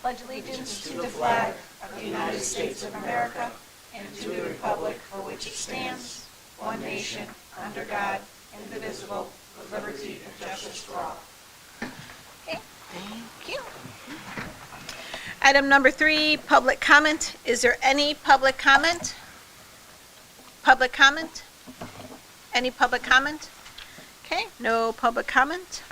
pledge allegiance to the flag of the United States of America and to the republic for which it stands, one nation, under God, indivisible, with liberty and justice for all. Okay, thank you. Item number 3, public comment. Is there any public comment? Public comment? Any public comment? Okay, no public comment.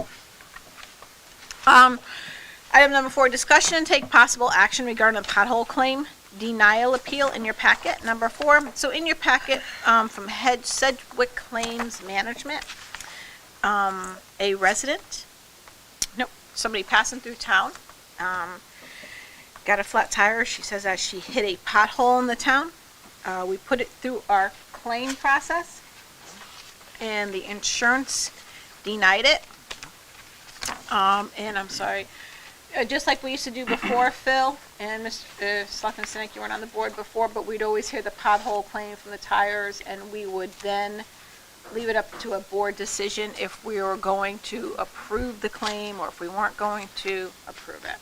Item number 4, discussion and take possible action regarding a pothole claim denial appeal in your packet. Number 4, so in your packet from Head Sedgwick Claims Management, a resident, somebody passing through town, got a flat tire. She says that she hit a pothole in the town. We put it through our claim process, and the insurance denied it. And I'm sorry, just like we used to do before, Phil and Mr. Selectman Sinek, you weren't on the board before, but we'd always hear the pothole claim from the tires, and we would then leave it up to a board decision if we were going to approve the claim or if we weren't going to approve it.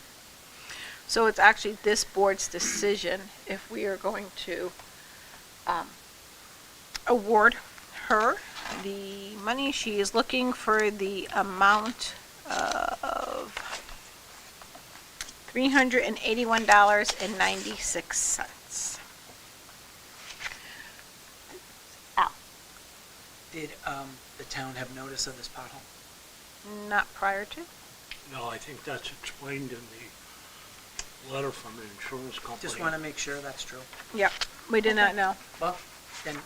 So it's actually this board's decision if we are going to award her the money. She is looking for the amount of $381.96. Al? Did the town have notice of this pothole? Not prior to? No, I think that's explained in the letter from the insurance company. Just want to make sure that's true. Yep, we did not know. Well, then,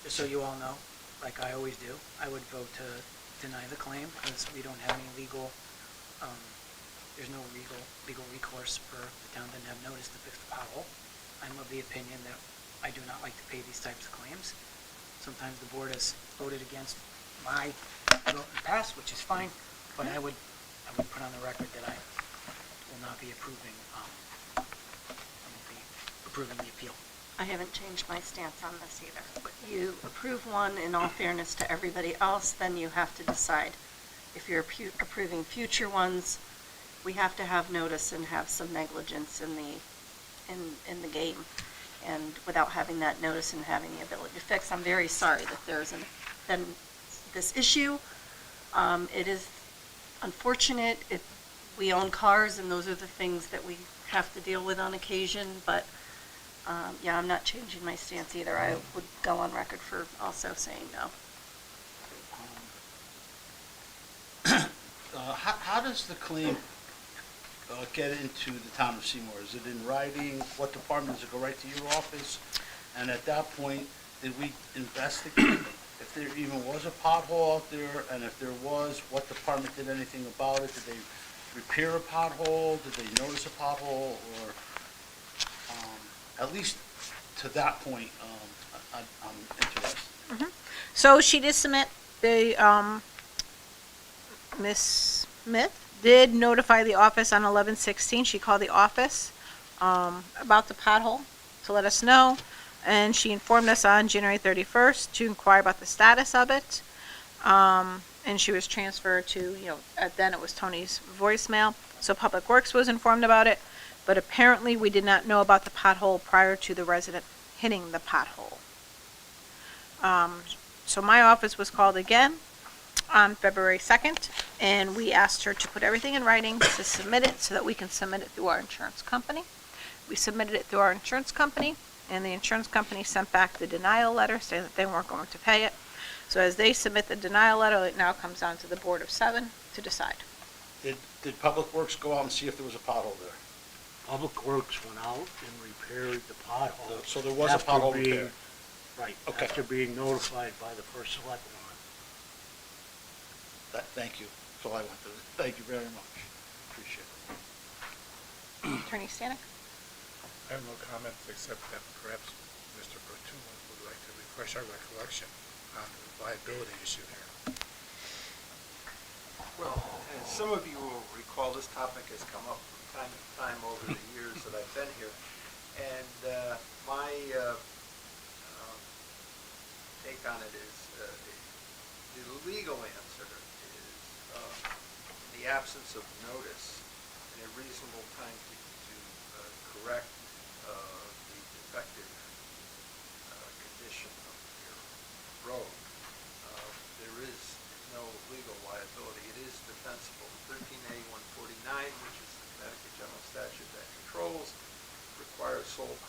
just so you all know, like I always do, I would vote to deny the claim because we don't have any legal, there's no legal recourse for the town didn't have notice to fix the pothole. I'm of the opinion that I do not like to pay these types of claims. Sometimes the board has voted against my vote in the past, which is fine, but I would put on the record that I will not be approving the appeal. I haven't changed my stance on this either. But you approve one, in all fairness to everybody else, then you have to decide. If you're approving future ones, we have to have notice and have some negligence in the game. And without having that notice and having the ability to fix, I'm very sorry that there's been this issue. It is unfortunate. We own cars, and those are the things that we have to deal with on occasion, but yeah, I'm not changing my stance either. I would go on record for also saying no. How does the claim get into the town of Seymour? Is it in writing? What department does it go right to your office? And at that point, did we investigate if there even was a pothole out there? And if there was, what department did anything about it? Did they repair a pothole? Did they notice a pothole? Or at least to that point, I'm interested. Mm-hmm. So she did submit the Miss Smith did notify the office on 11/16. She called the office about the pothole to let us know, and she informed us on January 31st to inquire about the status of it. And she was transferred to, then it was Tony's voicemail. So Public Works was informed about it, but apparently we did not know about the pothole prior to the resident hitting the pothole. So my office was called again on February 2nd, and we asked her to put everything in writing to submit it so that we can submit it through our insurance company. We submitted it through our insurance company, and the insurance company sent back the denial letter saying that they weren't going to pay it. So as they submit the denial letter, it now comes down to the Board of 7 to decide. Did Public Works go out and see if there was a pothole there? Public Works went out and repaired the pothole. So there was a pothole repair? Right, Okay. after being notified by the first selectman. Thank you. That's all I wanted. Thank you very much. Appreciate it. Attorney Stanek? I have no comments except that perhaps Mr. Bertullo would like to refresh our recollection on the liability issue here. Well, as some of you will recall, this topic has come up from time to time over the years that I've been here. And my take on it is the legal answer is in the absence of notice and a reasonable time to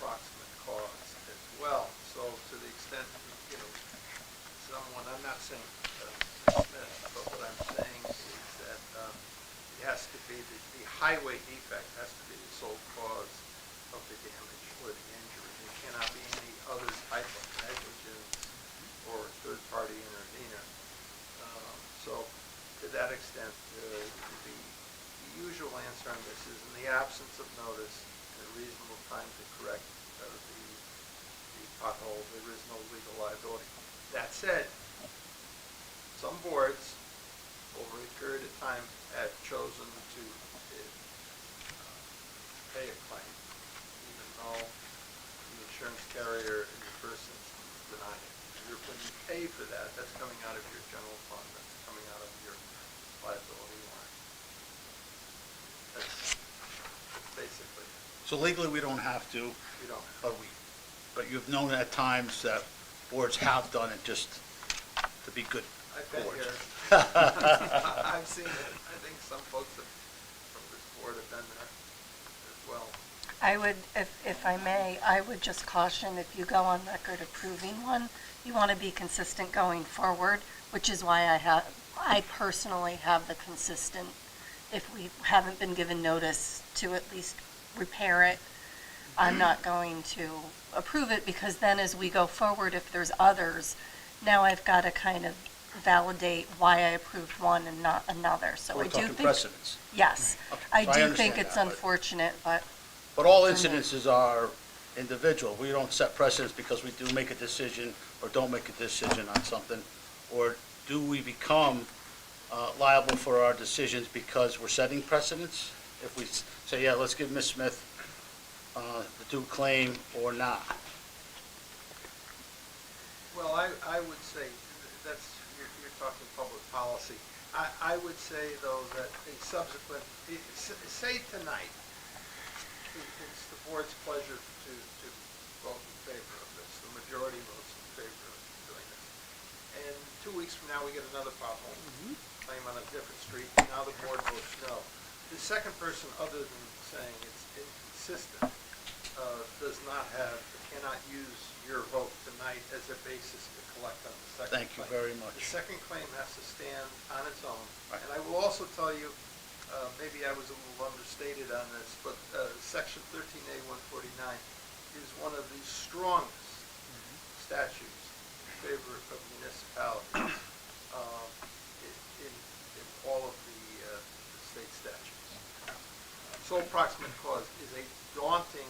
proximate cause as well. So to the extent, you know, someone, I'm not saying Smith, but what I'm saying is that it has to be, the highway defect has to be the sole cause of the damage or the injury. It cannot be any other type of negligence or third-party intervener. So to that extent, the usual answer on this is in the absence of notice and a reasonable time to correct the pothole, there is no legal liability. That said, some boards, over a period of time, have chosen to pay a claim, even though the insurance carrier in the first instance denied it. When you pay for that, that's coming out of your general fund, that's coming out of your liability line. That's basically it. So legally, we don't have to, You don't. but you've known at times that boards have done it just to be good I've been boards. here. I've seen it. I think some folks from this board have been there as well. I would, if I may, I would just caution, if you go on record approving one, you want to be consistent going forward, which is why I personally have the consistent, if we haven't been given notice to at least repair it, I'm not going to approve it, because then as we go forward, if there's others, now I've got to kind of validate why I approved one and not another. So We're I do talking think, precedents. yes, Okay, I so do understand think it's that, but- unfortunate, but But all incidences are individual. We don't set precedents because we do make a decision or don't make a decision on something. Or do we become liable for our decisions because we're setting precedents? If we say, yeah, let's give Ms. Smith the due claim or not. Well, I would say, you're talking public policy. I would say, though, that a subsequent, say tonight, it's the board's pleasure to vote in favor of this. The majority votes in favor of doing this. And 2 weeks from now, we get another pothole claim on a different street. Now the board votes no. The second person, other than saying it's inconsistent, cannot use your vote tonight as a basis to collect on the second claim. Thank you very much. The second claim has to stand on its own. Right. And I will also tell you, maybe I was a little understated on this, but Section 13A 149 is one of the strongest statutes in favor of municipalities in all of the state statutes. Sole proximate cause is a daunting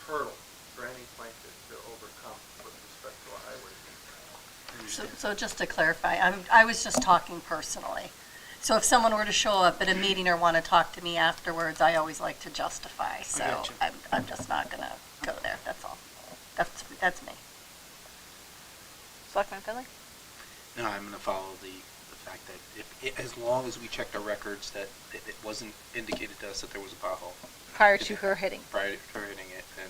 hurdle for any plaintiff to overcome with respect to a highway defect. so just to clarify, I was just talking personally. So if someone were to show up at a meeting or want to talk to me afterwards, I always like to justify. So gotcha. I'm just not going to go there, that's all. That's me. Selectman Finley? No, I'm going to follow the fact that as long as we checked our records that it wasn't indicated to us that there was a pothole Prior to her hitting. prior to hitting it, then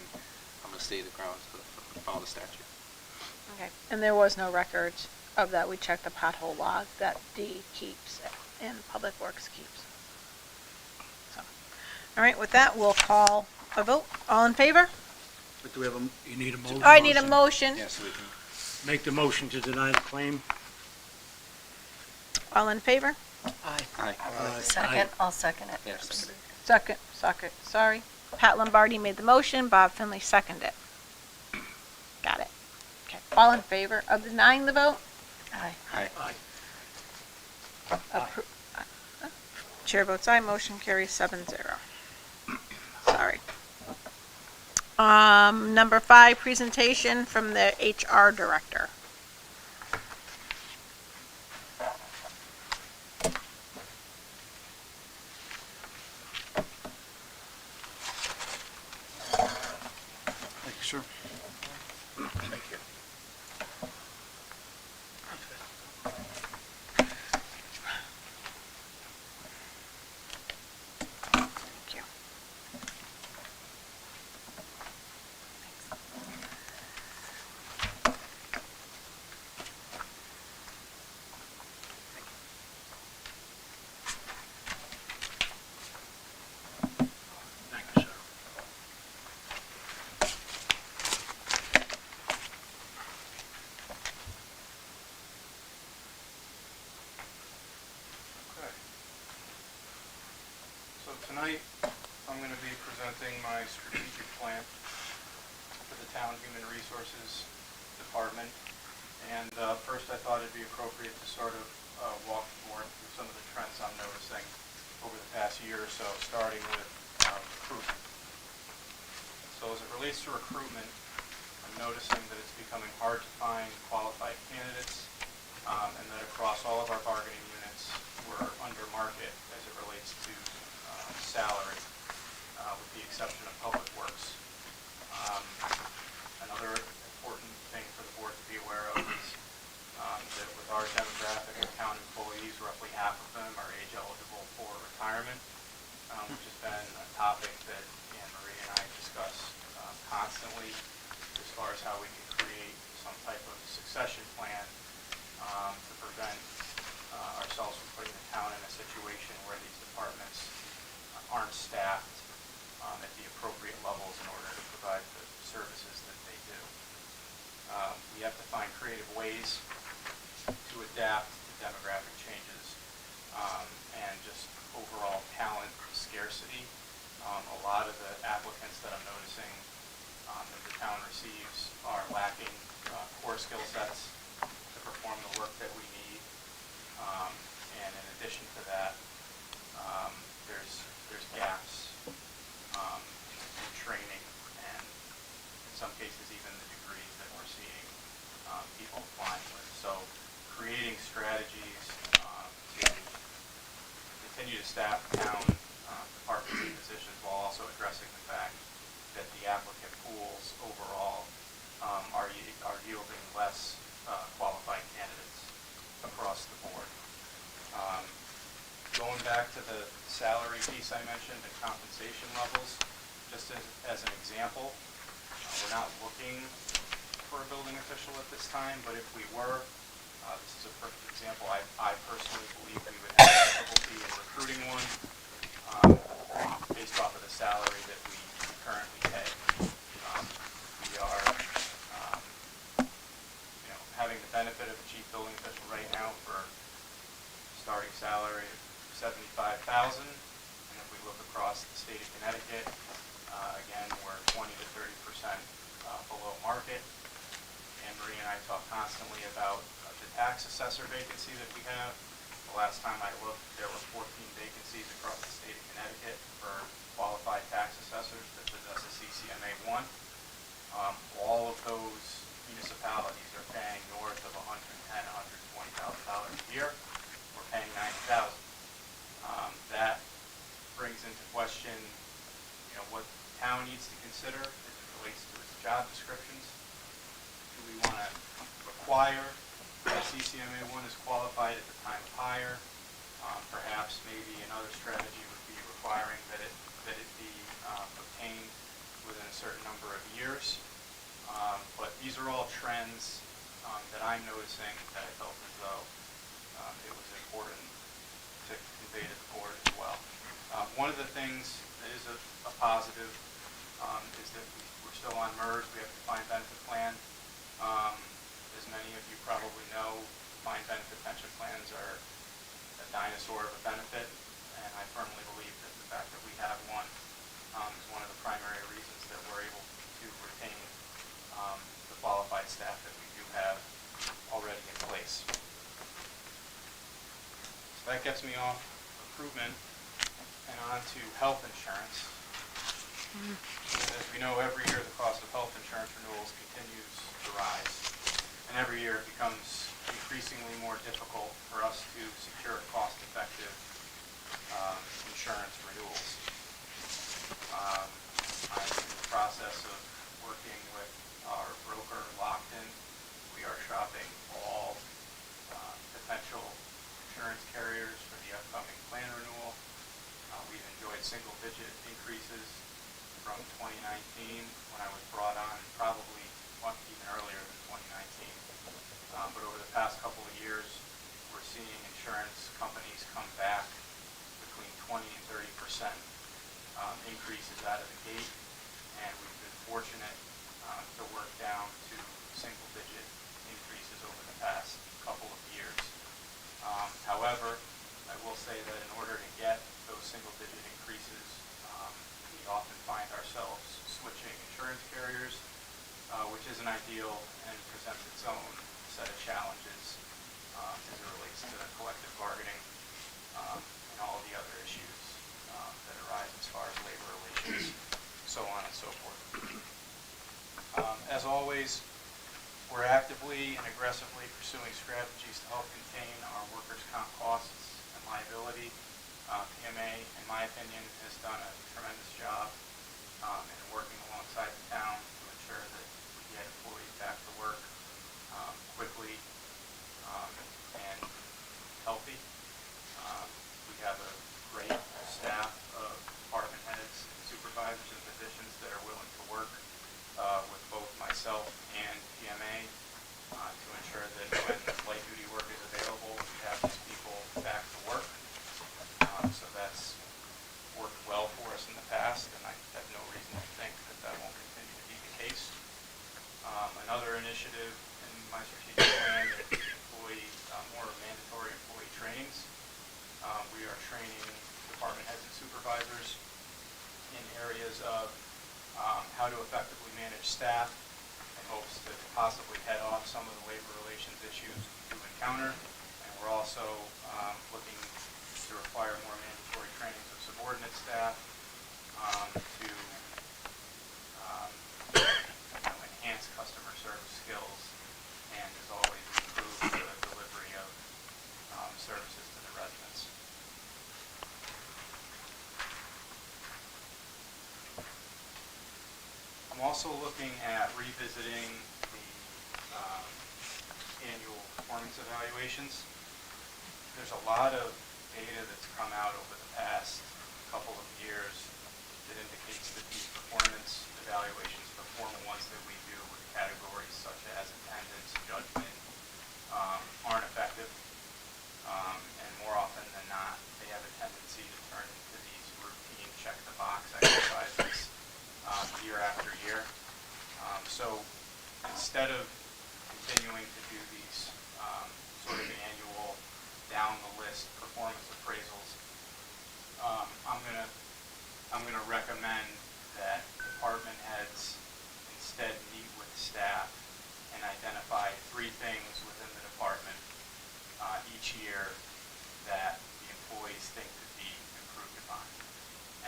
I'm going to stay the grounds to follow the statute. Okay. And there was no record of that. We checked the pothole log that D keeps and Public Works keeps. So, all right, with that, we'll call a vote. All in favor? But do we have a, You need a motion? Oh, I need a motion. Yeah, so we can, Make the motion to deny the claim. All in favor? aye. Second, I'll second it. Yes. Second, sorry. Pat Lombardi made the motion, Bob Finley seconded it. Got it. Okay. All in favor of denying the vote? Aye. Aye. Chair votes aye, motion carries 7-0. Sorry. Number 5, presentation from the HR director. thank you, sir. Thank you. Thank you. tonight, I'm going to be presenting my strategic plan for the Town Human Resources Department. And first, I thought it'd be appropriate to sort of walk the board through some of the trends I'm noticing over the past year or so, starting with recruitment. So as it relates to recruitment, I'm noticing that it's becoming hard to find qualified candidates, and that across all of our bargaining units, we're under market as it relates to salary, with the exception of Public Works. Another important thing for the board to be aware of is that with our demographic of town employees, roughly half of them are age eligible for retirement, which has been a topic that Anne Marie and I discuss constantly as far as how we can create some type of succession plan to prevent ourselves from putting the town in a situation where these departments aren't staffed at the appropriate levels in order to provide the services that they do. We have to find creative ways to adapt to demographic changes and just overall talent scarcity. A lot of the applicants that I'm noticing that the town receives are lacking core skill sets to perform the work that we need. And in addition to that, there's gaps in training and in some cases even the degrees that we're seeing people applying with. So creating strategies to continue to staff town departments and positions while also addressing the fact that the applicant pools overall are yielding less qualified candidates across the board. Going back to the salary piece I mentioned and compensation levels, just as an example, we're not looking for a building official at this time, but if we were, this is a perfect example. I personally believe we would have difficulty in recruiting one based off of the salary that we currently pay. We are, having the benefit of a chief building official right now for starting salary of $75,000, and if we look across the state of Connecticut, again, we're 20 to 30% below market. Anne Marie and I talk constantly about the tax assessor vacancy that we have. The last time I looked, there were 14 vacancies across the state of Connecticut for qualified tax assessors that possess a CCMA 1. All of those municipalities are paying north of $110,000, $120,000 a year. We're paying $90,000. That brings into question, what the town needs to consider as it relates to its job descriptions. Do we want to require that CCMA 1 is qualified at the time of hire? Perhaps maybe another strategy would be requiring that it be obtained within a certain number of years. But these are all trends that I'm noticing that I felt as though it was important to convey to the board as well. One of the things that is a positive is that we're still on MERS. We have a defined benefit plan. As many of you probably know, defined benefit pension plans are a dinosaur of a benefit, and I firmly believe that the fact that we have one is one of the primary reasons that we're able to retain the qualified staff that we do have already in place. So that gets me off recruitment and on to health insurance. As we know, every year the cost of health insurance renewals continues to rise, and every year it becomes increasingly more difficult for us to secure cost-effective insurance renewals. I'm in the process of working with our broker, Lockton. We are shopping all potential insurance carriers for the upcoming plan renewal. We've enjoyed single-digit increases from 2019 when I was brought on, probably even earlier than 2019. But over the past couple of years, we're seeing insurance companies come back between 20 and 30% increases out of the gate, and we've been fortunate to work down to single-digit increases over the past couple of years. However, I will say that in order to get those single-digit increases which isn't ideal and presents its own set of challenges as it relates to collective bargaining and all the other issues that arise as far as labor relations, so on and so forth. As always, we're actively and aggressively pursuing strategies to help contain our workers' comp costs and liability. PMA, in my opinion, has done a tremendous job in working alongside the town to ensure that we get employees back to work quickly and healthy. We have a great staff of department heads and supervisors and physicians that are willing to work with both myself and PMA to ensure that when light duty work is available, we have these people back to work. So that's worked well for us in the past, and I have no reason to think that that won't continue to be the case. Another initiative in my strategic plan is more mandatory employee trainings. We are training department heads and supervisors in areas of how to effectively manage staff in hopes to possibly head off some of the labor relations issues we do encounter. And we're also looking to require more mandatory trainings of subordinate staff to enhance customer service skills and, as always, improve the delivery of services to the residents. I'm also looking at revisiting the annual performance evaluations. There's a lot of data that's come out over the past couple of years that indicates that these performance evaluations, the formal ones that we do with categories such as attendance, judgment, aren't effective. And more often than not, they have a tendency to turn into these routine check-the-box exercises year after year. So instead of continuing to do these sort of annual down-the-list performance appraisals, I'm gonna recommend that department heads instead meet with staff and identify 3 things within the department each year that the employees think could be improved upon.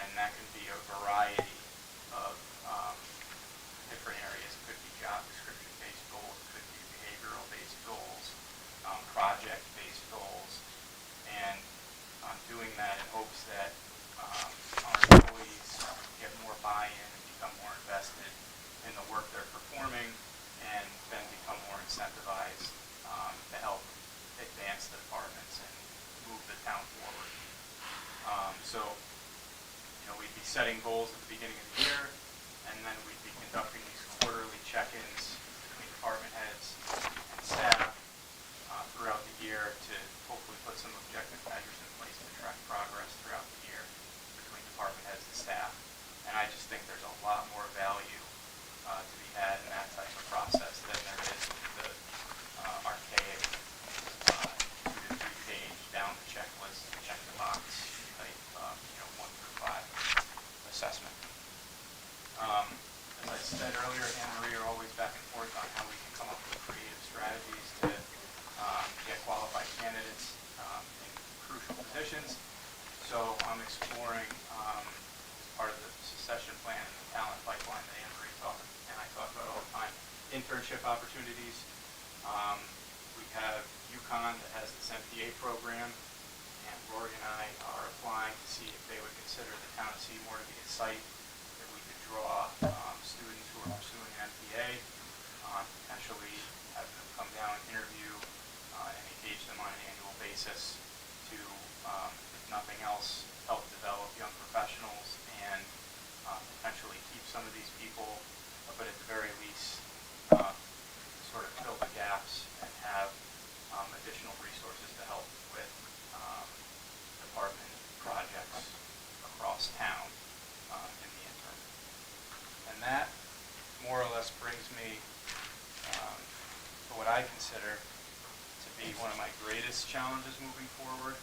And that can be a variety of different areas. It could be job description-based goals, it could be behavioral-based goals, project-based goals, and I'm doing that in hopes that our employees get more buy-in and become more invested in the work they're performing, and then become more incentivized to help advance the departments and move the town forward. So, we'd be setting goals at the beginning of the year, and then we'd be conducting these quarterly check-ins between department heads and staff throughout the year to hopefully put some objective measures in place to track progress throughout the year between department heads and staff. And I just think there's a lot more value to be had in that type of process than there is with the archaic 2 to 3 page down the checklist, check the box type 1 through 5 assessment. As I said earlier, Anne Marie are always back and forth on how we can come up with creative strategies to get qualified candidates in crucial positions. So I'm exploring, as part of the succession plan and the talent pipeline that Anne Marie and I talk about all the time, internship opportunities. We have UConn that has this MPA program, and Rory and I are applying to see if they would consider the town of Seymour to be a site that we could draw students who are pursuing an MPA, potentially have them come down and interview and engage them on an annual basis to, if nothing else, help develop young professionals and potentially keep some of these people, but at the very least, sort of fill the gaps and have additional resources to help with department projects across town in the interim. And that more or less brings me to what I consider to be one of my greatest challenges moving forward.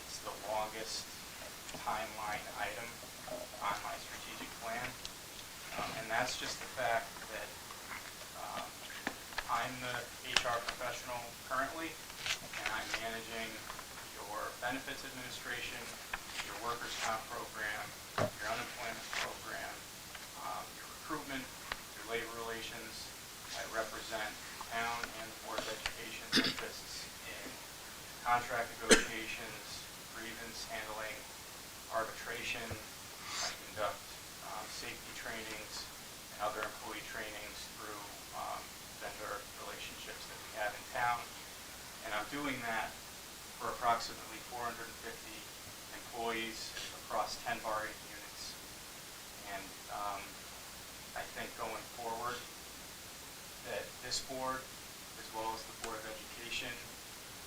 It's the longest timeline item on my strategic plan, And that's just the fact that I'm the HR professional currently, and I'm managing your benefits administration, your workers' comp program, your unemployment program, your recruitment, your labor relations. I represent the town and the Board of Education's interests in contract negotiations, grievance handling, arbitration. I conduct safety trainings and other employee trainings through vendor relationships that we have in town. And I'm doing that for approximately 450 employees across 10 bargaining units. And I think going forward that this board, as well as the Board of Education,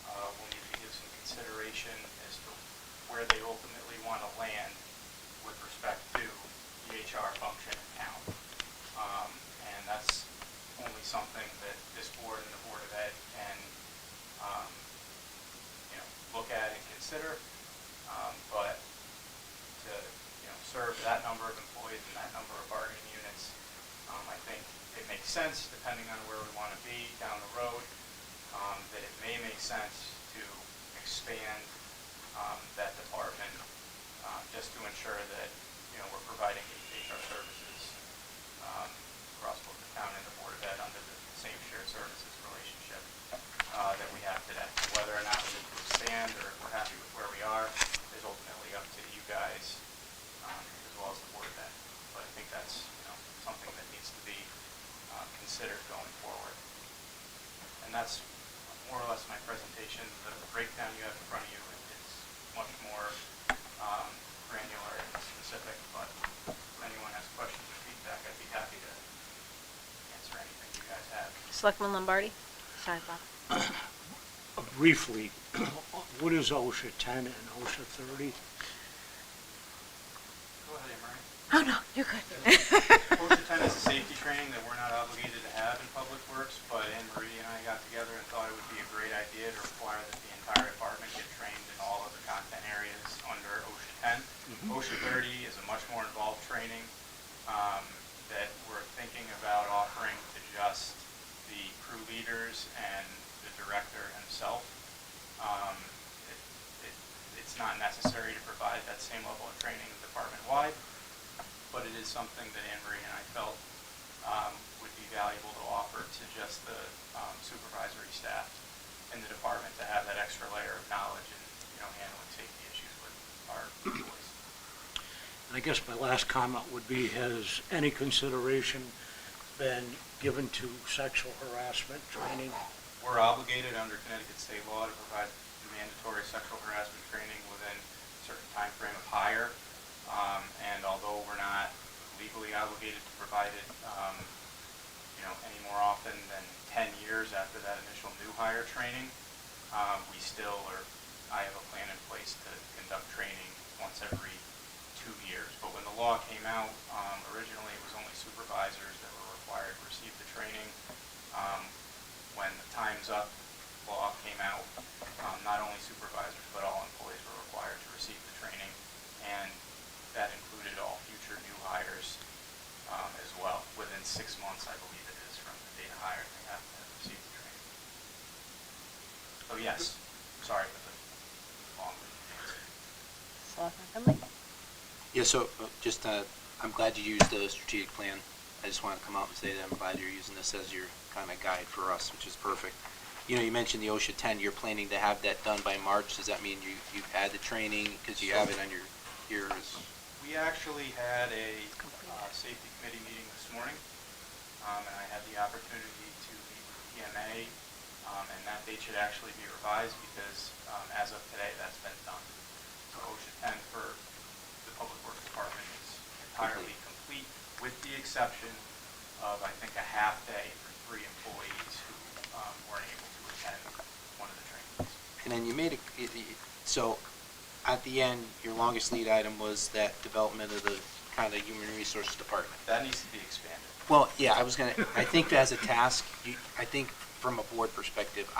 will need to give some consideration as to where they ultimately want to land with respect to the HR function in town. And that's only something that this board and the Board of Ed can look at and consider. But to serve that number of employees and that number of bargaining units, I think it makes sense, depending on where we want to be down the road, that it may make sense to expand that department just to ensure that we're providing HR services across both the town and the Board of Ed under the same shared services relationship that we have today. Whether or not we need to expand or if we're happy with where we are is ultimately up to you guys as well as the Board of Ed. But I think that's something that needs to be considered going forward. And that's more or less my presentation. The breakdown you have in front of you is much more granular and specific, but if anyone has questions or feedback, I'd be happy to answer anything you guys have. Selectman Lombardi? Sorry, Bob. Briefly, what is OSHA 10 and OSHA 30? Go ahead, Emery. Oh, no, you're good. OSHA 10 is a safety training that we're not obligated to have in Public Works, but Anne Marie and I got together and thought it would be a great idea to require that the entire department get trained in all of the content areas under OSHA 10. OSHA 30 is a much more involved training that we're thinking about offering to just the crew leaders and the director himself. It's not necessary to provide that same level of training department-wide, but it is something that Anne Marie and I felt would be valuable to offer to just the supervisory staff in the department to have that extra layer of knowledge in handling safety issues with our employees. And I guess my last comment would be, has any consideration been given to sexual harassment training? We're obligated under Connecticut state law to provide mandatory sexual harassment training within a certain time frame of hire. And although we're not legally obligated to provide it, any more often than 10 years after that initial new hire training, I have a plan in place to conduct training once every 2 years. But when the law came out, originally it was only supervisors that were required to receive the training. When the Time's Up law came out, not only supervisors but all employees were required to receive the training, and that included all future new hires as well. Within 6 months, I believe it is, from the date of hire, they have to receive the training. So yes, sorry for the long-winded answer. Selectman Finley? Yeah, so just, I'm glad you used the strategic plan. I just want to come out and say that I'm glad you're using this as your kind of guide for us, which is perfect. You mentioned the OSHA 10, you're planning to have that done by March. Does that mean you've had the training because you have it on yours? We actually had a safety committee meeting this morning, and I had the opportunity to meet with PMA, and that date should actually be revised because as of today, that's been done. So OSHA 10 for the Public Works Department is entirely complete, with the exception of, I think, a half day for 3 employees who weren't able to attend one of the trainings. And then you made so at the end, your longest lead item was that development of the kind of human resources department. That needs to be expanded. Well, yeah, I think as a task, I think from a board perspective,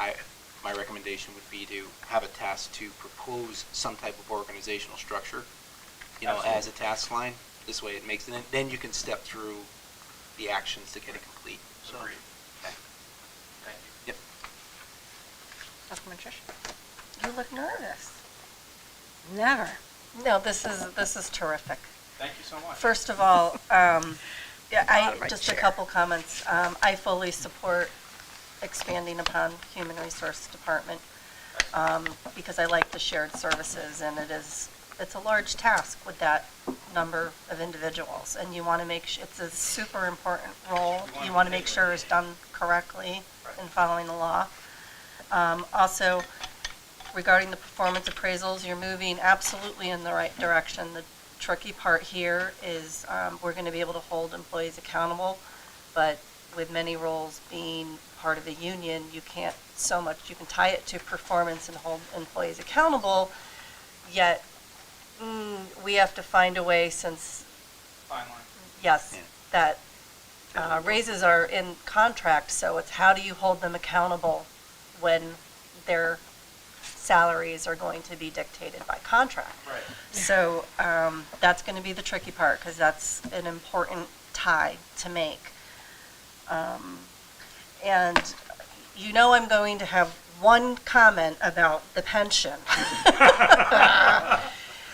my recommendation would be to have a task to propose some type of organizational structure, as a task line. This way it makes it, then you can step through the actions to get it complete, so. Agreed. Okay. Thank you. Yep. Councilman Trish? You look nervous. Never. No, this is terrific. Thank you so much. First of all, yeah, Right just a chair. couple comments. I fully support expanding upon Human Resource Department because I like the shared services, and it's a large task with that number of individuals, and you want to make sure, it's a super important role. You want to make sure it's done correctly and following the law. Also, regarding the performance appraisals, you're moving absolutely in the right direction. The tricky part here is we're going to be able to hold employees accountable, but with many roles being part of a union, you can't so much, you can tie it to performance and hold employees accountable, yet we have to find a way, since, Fine line. yes, Yeah. that raises are in contract, so it's how do you hold them accountable when their salaries are going to be dictated by contract? Right. So that's going to be the tricky part, because that's an important tie to make. And you know I'm going to have one comment about the pension.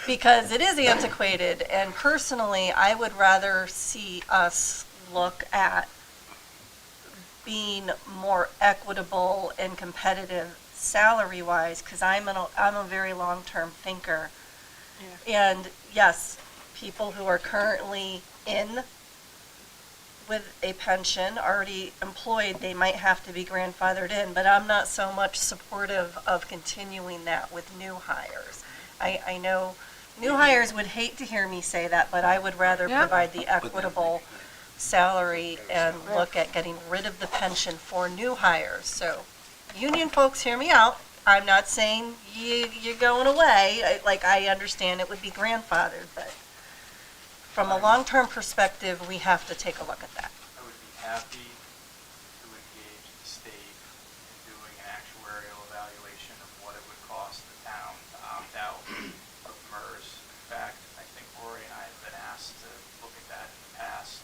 Because it is antiquated, and personally, I would rather see us look at being more equitable and competitive salary-wise, because I'm a very long-term thinker. And yes, people who are currently in with a pension, already employed, they might have to be grandfathered in, but I'm not so much supportive of continuing that with new hires. I know new hires would hate to hear me say that, but I would rather provide the equitable salary and look at getting rid of the pension for new hires. So, union folks, hear me out. I'm not saying you're going away. I understand it would be grandfathered, but from a long-term perspective, we have to take a look at that. I would be happy to engage the state in doing an actuarial evaluation of what it would cost the town to opt out of MERS. In fact, I think Rory and I have been asked to look at that in the past.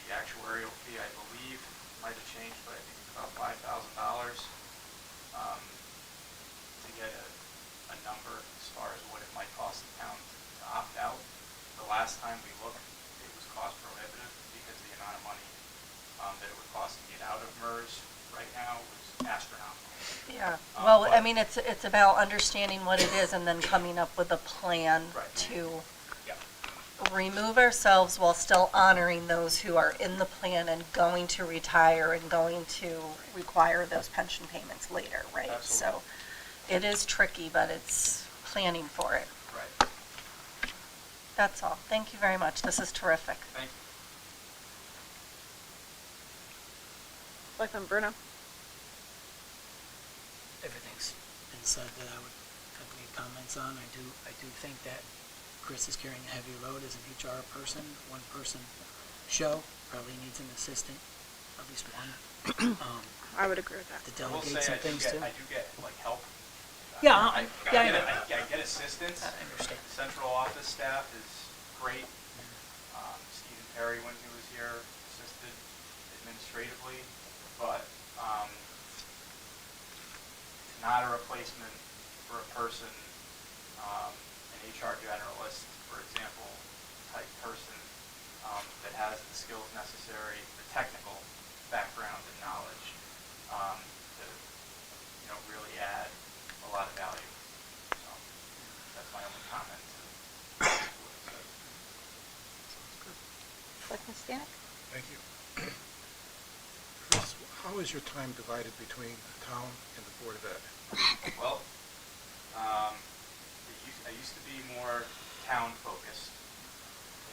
The actuarial fee, I believe, might have changed, but I think it's about $5,000 to get a number as far as what it might cost the town to opt out. The last time we looked, it was cost prohibitive because the amount of money that it would cost to get out of MERS right now was astronomical. Yeah, well, I but- mean, it's about understanding what it is and then coming up with a plan Right. to Yeah. remove ourselves while still honoring those who are in the plan and going to retire and going to require those pension payments later, right? So it is tricky, but it's planning for it. Right. That's all. Thank you very much. This is terrific. Thank you. Selectman Bruno? Everything's been said that I would have made comments on. I do think that Chris is carrying a heavy load as an HR person, one-person show, probably needs an assistant, at least one, I would agree with that. to I will delegate say some things to. I do get like help. Yeah, I yeah, I get know. I get assistance. I understand. The central office staff is great. Stephen Perry, when he was here, assisted administratively, but it's not a replacement for a person, an HR generalist, for example, type person that has the skills necessary, the technical background and knowledge to, really add a lot of value. So that's my only comment to what it says. Selectman Stanek? Thank you. Chris, how is your time divided between the town and the Board of Ed? Well, I used to be more town-focused,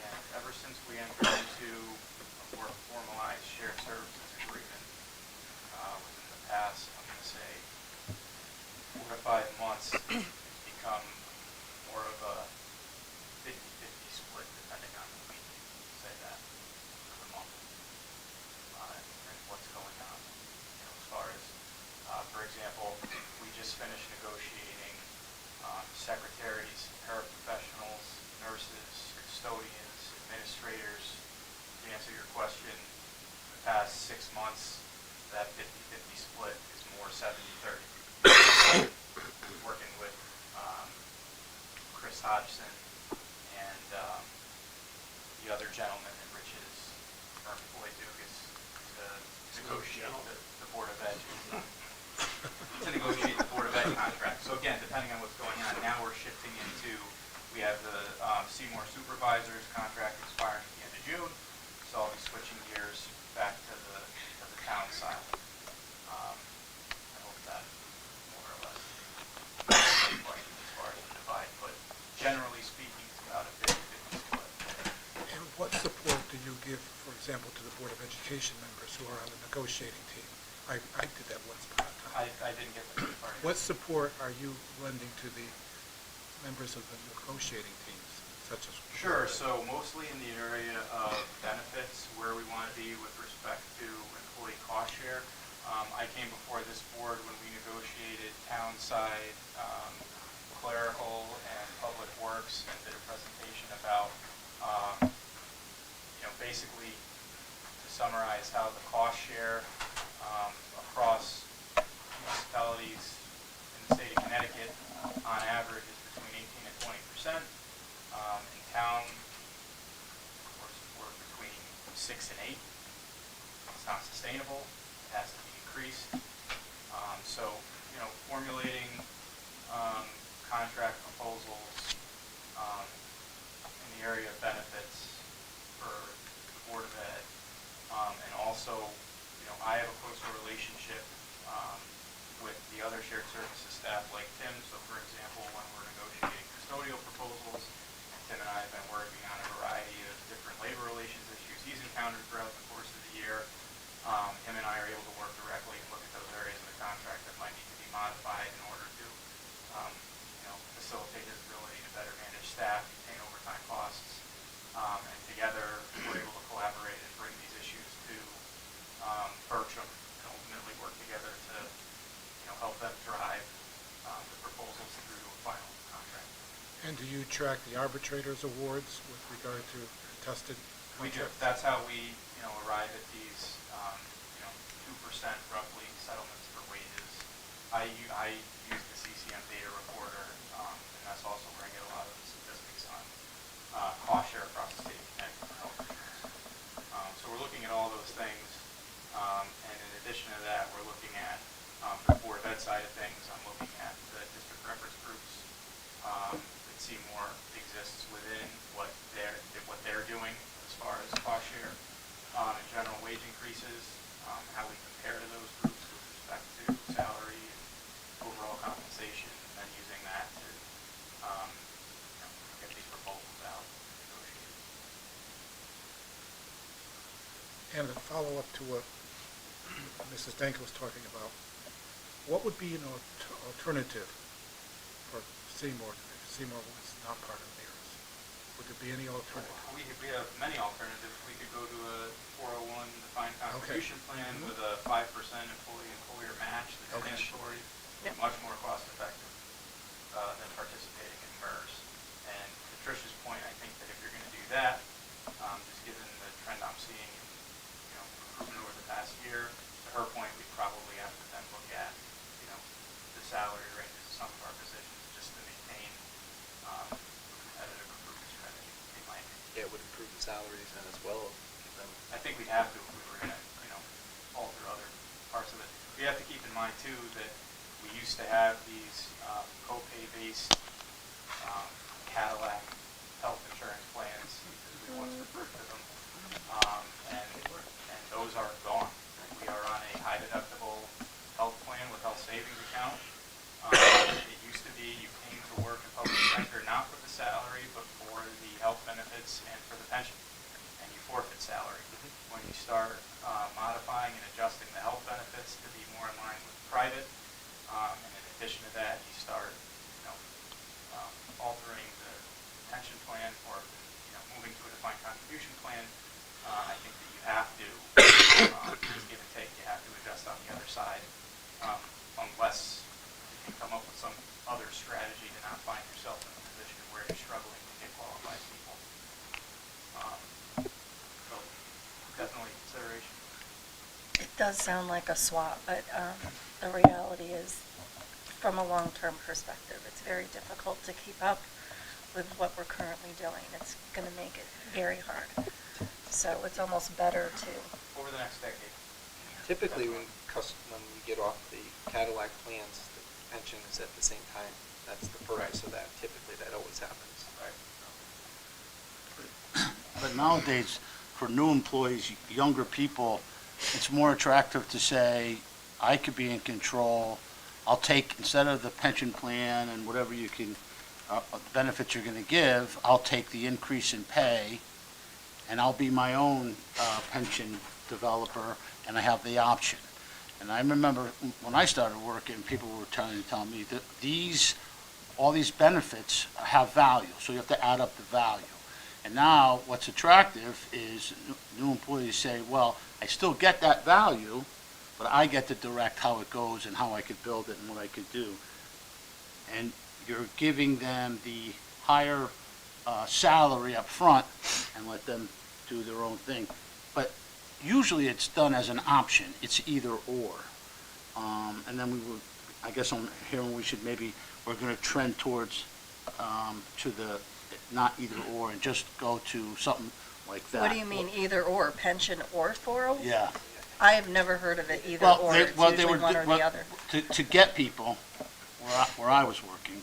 and ever since we entered into a more formalized shared services agreement within the past, I'm going to say, 4 to 5 months, it's become more of a 50-50 split, depending on the week, say that, for the month, and what's going on. As far as, for example, we just finished negotiating secretaries, paraprofessionals, nurses, custodians, administrators. To answer your question, education members who are on the negotiating team. I did that once upon a time. I didn't get the part. What support are you lending to the members of the negotiating teams, such as? Sure, so mostly in the area of benefits, where we want to be with respect to employee cost share. I came before this board when we negotiated town-side clerical and public works and did a presentation about, basically to summarize how the cost share across municipalities in the state of Connecticut on average is between 18 and 20%. In town, we're between 6 and 8. It's not sustainable. It has to be increased. So, formulating contract proposals in the area of benefits for the Board of Ed, and also, I have a closer relationship with the other shared services staff like Tim. So, for example, when we're negotiating custodial proposals, Tim and I have been working on a variety of different labor relations issues he's encountered throughout the course of the year. Him and I are able to work directly and look at those areas of the contract that might need to be modified in order to, facilitate his ability to better manage staff, contain overtime costs, and together we're able to collaborate and bring these issues to Bertram and ultimately work together to, help them drive the proposals through to a final contract. And do you track the arbitrators' awards with regard to contested We do. contracts? That's how we, arrive at these, 2% roughly settlements for wages. I use the CCM data reporter, and that's also where I get a lot of the statistics on cost share across the state of Connecticut for health insurance. So we're looking at all those things, and in addition to that, we're looking at, for the Board of Ed side of things, I'm looking at the district reference groups that Seymour exists within what they're doing as far as cost share, and general wage increases, how we compare to those groups with respect to salary and overall compensation, and then using that to get these proposals out and negotiate. And a follow-up to what Mrs. Danke was talking about, what would be an alternative for Seymour if Seymour was not part of theirs? Would there be any alternative? We have many alternatives. We could go to a 401 defined contribution plan Mhm. with a 5% employer match that's Okay. mandatory, Yep. much more cost effective than participating in MERS. And to Trish's point, I think that if you're going to do that, just given the trend I'm seeing in recruitment over the past year, to her point, we probably have to then look at the salary ranges of some of our positions just to maintain competitive recruitment strategy, in my opinion. Yeah, it would improve the salaries and as well give them. I think we'd have to if we were going to, alter other parts of it. We have to keep in mind too that we used to have these copay-based Cadillac health insurance plans, as we once referred to them, and those are gone. We are on a high deductible health plan with health savings account. It used to be you came to work in public sector not for the salary, but for the health benefits and for the pension, and you forfeit salary. When you start modifying and adjusting the health benefits to be more in line with private, and in addition to that, you start, altering the pension plan or, moving to a defined contribution plan, I think that you have to, just give and take, you have to adjust on the other side, unless you can come up with some other strategy to not find yourself in a position where you're struggling to get qualified people. So definitely consideration. It does sound like a swap, but the reality is, from a long-term perspective, it's very difficult to keep up with what we're currently doing. It's going to make it very hard. So it's almost better to, Over the next decade. Typically, when we get off the Cadillac plans, the pension is at the same time. That's the purpose of that. Typically, that always happens. Right. But nowadays, for new employees, younger people, it's more attractive to say, I could be in control. I'll take, instead of the pension plan and whatever you can, benefits you're going to give, I'll take the increase in pay, and I'll be my own pension developer, and I have the option. And I remember when I started working, people were telling me that all these benefits have value, so you have to add up the value. And now, what's attractive is new employees say, well, I still get that value, but I get to direct how it goes and how I could build it and what I could do. And you're giving them the higher salary up front and let them do their own thing. But usually it's done as an option. It's either or. And then I guess I'm hearing we're going to trend towards to the not either or and just go to something like that. What do you mean, either or, pension or 401? Yeah. I have never heard of it either or, it's usually one or the other. To get people, where I was working,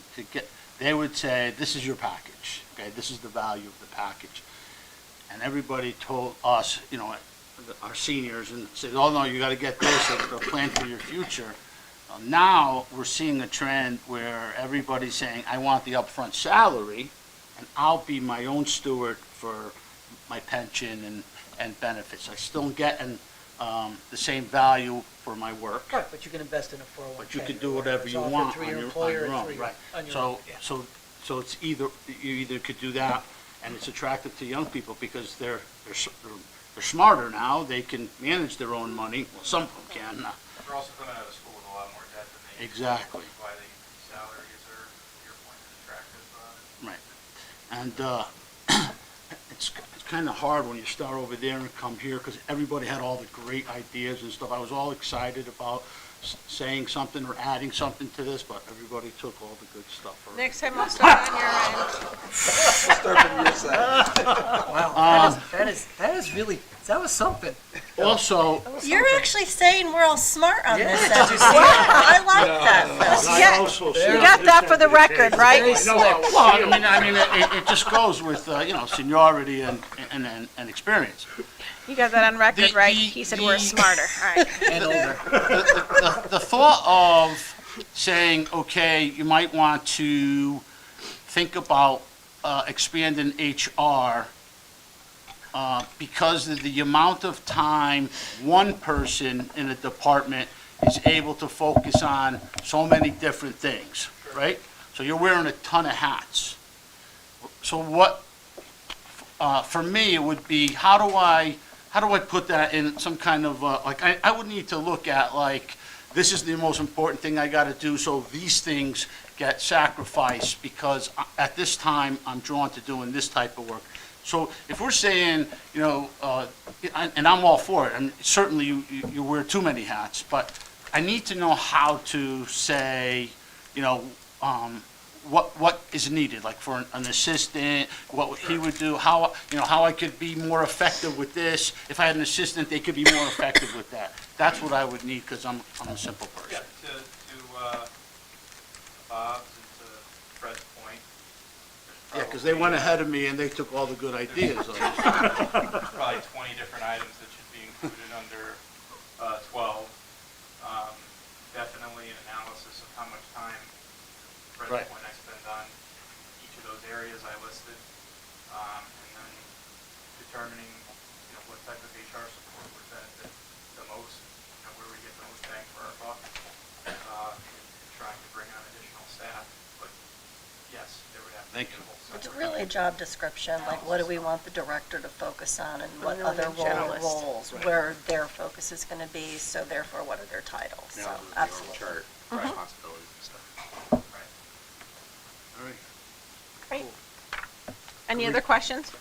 they would say, this is your package, okay, this is the value of the package. And everybody told us, our seniors, and said, oh, no, you gotta get this, or plan for your future. Now, we're seeing a trend where everybody's saying, I want the upfront salary, and I'll be my own steward for my pension and benefits. I still get the same value for my work. Right, but you can invest in a 401k. But you can do whatever It's you offered want through on your your employer and own, through your- right. on your So, own, yeah. so it's you either could do that, and it's attractive to young people because they're smarter now, they can manage their own money, well, some of them can. They're also coming out of school with a lot more debt than they used to, Exactly. which is why the salaries are, to your point, an attractive. Right. And it's kind of hard when you start over there and come here, because everybody had all the great ideas and stuff. I was all excited about saying something or adding something to this, but everybody took all the good stuff already. Next time I'll start on your end. Wow, that is really, that was something. Also, You're actually saying we're all smart on Yeah, this did end. you see I like that, Phil. I Yeah, also You said got this that for end the of record, table. right? No, well, I mean, it just goes with, seniority and experience. You got that on record, The- right? the- He said the- we're smarter, all right. And older. The thought of saying, okay, you might want to think about expanding HR because of the amount of time one person in a department is able to focus on so many different things, right? So you're wearing a ton of hats. So what, for me, it would be, how do I put that in some kind of, I would need to look at, this is the most important thing I gotta do, so these things get sacrificed, because at this time, I'm drawn to doing this type of work. So if we're saying, and I'm all for it, and certainly you wear too many hats, but I need to know how to say, what is needed, like for an assistant, what he would do, how I could be more effective with this. If I had an assistant, they could be more effective with that. That's what I would need, because I'm a simple Yeah, person. to Bob's and to Fred's point. there's Yeah, because they went probably, ahead of me and they took all the good ideas. Probably 20 different items that should be included under 12. Definitely an analysis of how much time, Fred's Right. point, I spend on each of those areas I listed, and then determining, what type of HR support would benefit the most, where we get the most bang for our buck, and trying to bring on additional staff. But yes, there would have to be Thank a you. whole It's separate. really a job description, like what do we want the director to focus on and what Really other generalist. roles, where their focus is gonna be, so therefore what are their titles, so, Now, the absolutely. chart, responsibilities and stuff. Right. All right. Great. Any other questions?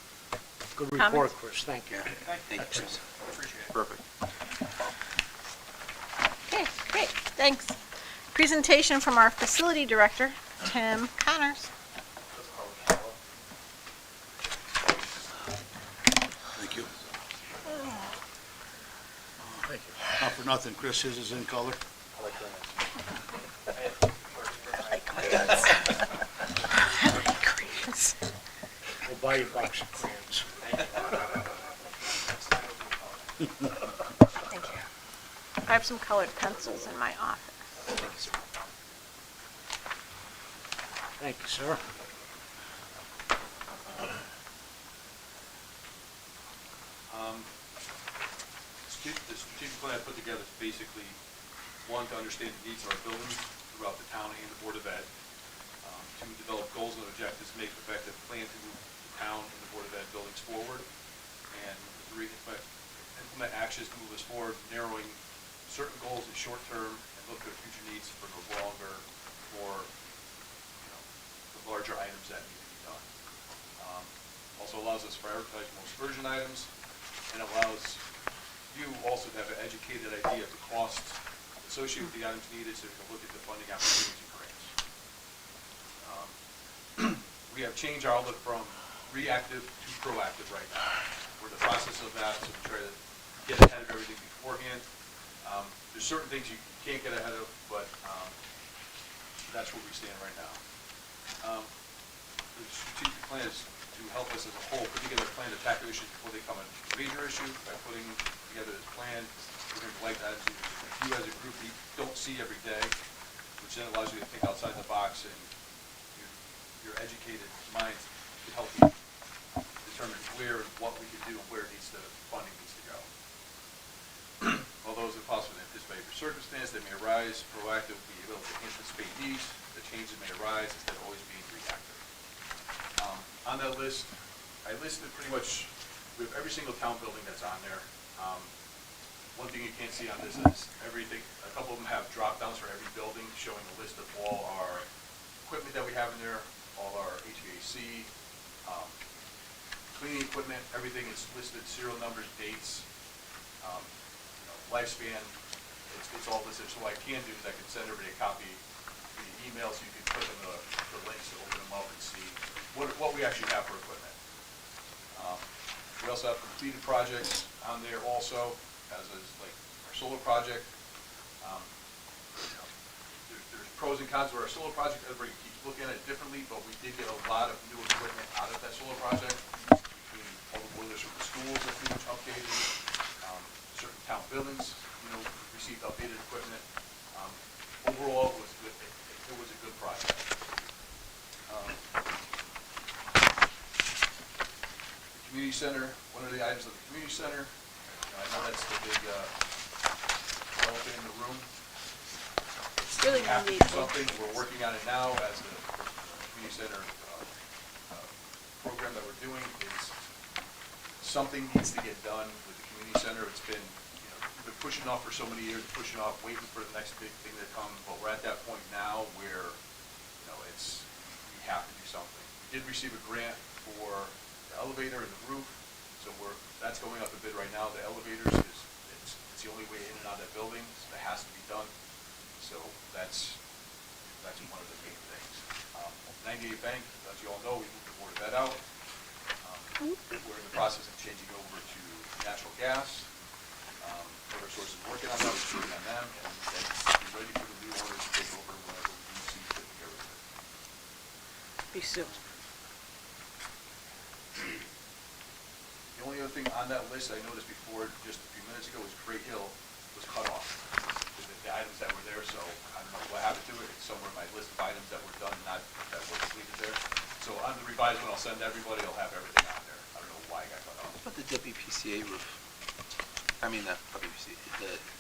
Good Comments? report, Chris, thank you. Thank you, Chris. Appreciate it. Perfect. Okay, great, thanks. Presentation from our facility director, Tim Connors. Thank you. Thank you. Not for nothing, Chris, his is in color. We'll buy you a box of crayons. Thank you. I have some colored pencils in my office. Thank you, sir. plan I put together is basically, one, to understand the needs of our buildings throughout the town and the Board of Ed. Two, develop goals and objectives, make an effective plan to move the town and the Board of Ed buildings forward. And three, implement actions to move us forward, narrowing certain goals in short term and look at future needs for the longer, more, the larger items that need to be done. Also allows us to prioritize most urgent items, and allows you also to have an educated idea of the costs associated with the items needed, so you can look at the funding opportunities and grants. We have changed our outlook from reactive to proactive right now. We're in the process of that, so we try to get ahead of everything beforehand. There's certain things you can't get ahead of, but that's where we stand right now. The strategic plan is to help us as a whole put together a plan to tackle issues before they become a major issue. By putting together this plan, we're going to like that you as a group you don't see every day, which then allows you to think outside the box, and your educated minds can help you determine where and what we can do and where funding needs to go. Although it's impossible to anticipate for circumstance that may arise, proactive will be able to anticipate needs. The changes may arise instead of always being reactive. On that list, I listed pretty much, we have every single town building that's on there. One thing you can't see on this is everything, a couple of them have drop downs for every building showing a list of all our equipment that we have in there, all our HVAC, cleaning equipment, everything is listed, serial numbers, dates, lifespan, it's all listed. So what I can do is I can send everybody a copy via email, so you can click on the links to open them up and see what we actually have for equipment. We also have completed projects on there also, as is like our solar project. There's pros and cons to our solar project. Everybody keeps looking at it differently, but we did get a lot of new equipment out of that solar project, between all the boilers from the schools that we updated, certain town buildings, received updated equipment. Overall, it was a good project. The community center, one of the items of the community center, I know that's the big elephant in the room. It's really We have to do unreasonable. something. We're working on it now as the community center program that we're doing is something needs to get done with the community center. It's been, we've been pushing off for so many years, pushing off, waiting for the next big thing to come, but we're at that point now where, we have to do something. We did receive a grant for the elevator and the roof, so that's going up a bit right now. The elevators it's the only way in and out of that building, so that has to be done. So that's one of the main things. 98 Bank, as you all know, we moved the Board of Ed out. We're in the process of changing over to natural gas. Other sources working on that, we're working on them, and then be ready for the new owners to take over whenever we see fit to get rid of it. Be soon. The only other thing on that list I noticed before, just a few minutes ago, was Great Hill was cut off. The items that were there, so I don't know what happened to it. It's somewhere in my list of items that were done, not that were completed there. So on the revised one, I'll send to everybody, I'll have everything on there. I don't know why it got cut off. What about the WPCA roof? I mean, the WPCA,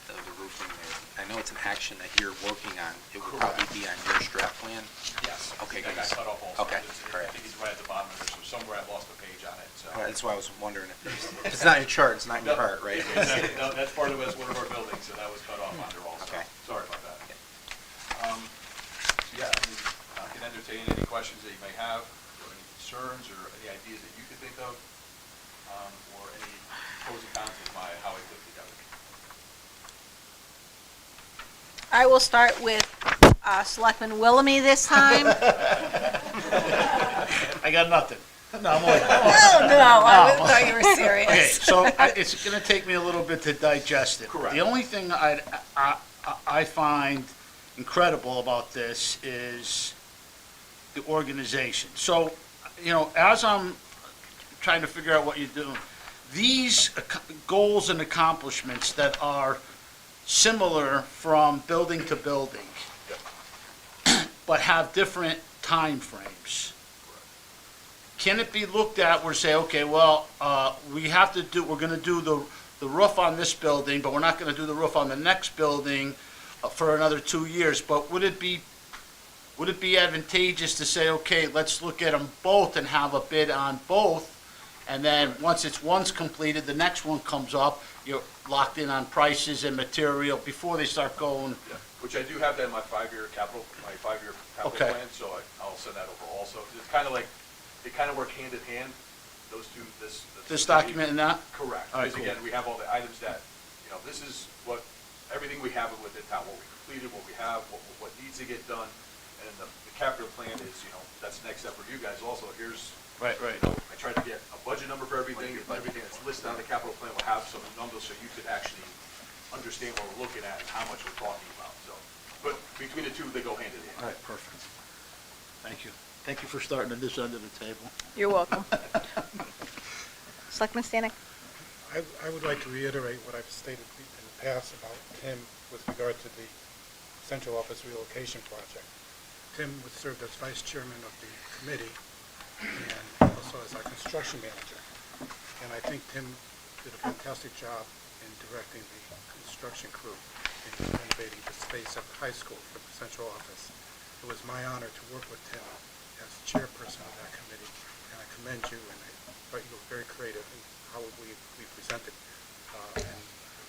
the roofing there. I know it's an action that you're working on. It would probably be on your strat plan? Yes. Okay, That good. got cut off also. Okay, I all right. think it's right at the bottom of there, so somewhere I lost a page on it, so. All right, that's why I was wondering if it's not in your chart, it's not in your heart, right? Exactly. No, that's part of it, it's one of our buildings, so that was cut off under also. Okay. Sorry about that. So yeah, I can entertain any questions that you may have, or any concerns, or any ideas that you could think of, or any pros and cons of how I put it together. I will start with Selectman Willoughby this time. I got nothing. No, I'm only. Oh, no, I thought you were serious. Okay, so it's going to take me a little bit to digest it. Correct. The only thing I find incredible about this is the organization. So, as I'm trying to figure out what you're doing, these goals and accomplishments that are similar from building to building, but have different time frames. Can it be looked at where say, okay, well, we're going to do the roof on this building, but we're not gonna do the roof on the next building for another 2 years, but would it be advantageous to say, okay, let's look at them both and have a bid on both? And then, once one's completed, the next one comes up, you're locked in on prices and material before they start going. Yeah, which I do have that in my five-year capital Okay. plan, so I'll send that over also. It's kind of like, they kind of work hand in hand, those two, This document and that? Correct. All right, Because cool. again, we have all the items that, this is what, everything we have within town, what we completed, what we have, what needs to get done. And the capital plan is, that's the next step for you guys also. Here's, Right. I tried to get a budget number for everything, everything that's listed on the capital plan will have some numbers so you could actually understand what we're looking at and how much we're talking about, so. But between the two, they go hand in hand. All right, perfect. Thank you. Thank you for starting at this end of the table. You're welcome. Selectman Stanek? I would like to reiterate what I've stated in the past about Tim with regard to the central office relocation project. Tim was served as vice chairman of the committee and also as our construction manager. And I think Tim did a fantastic job in directing the construction crew in renovating the space at the high school for the central office. It was my honor to work with Tim as chairperson of that committee, and I commend you, and I thought you were very creative in how we presented and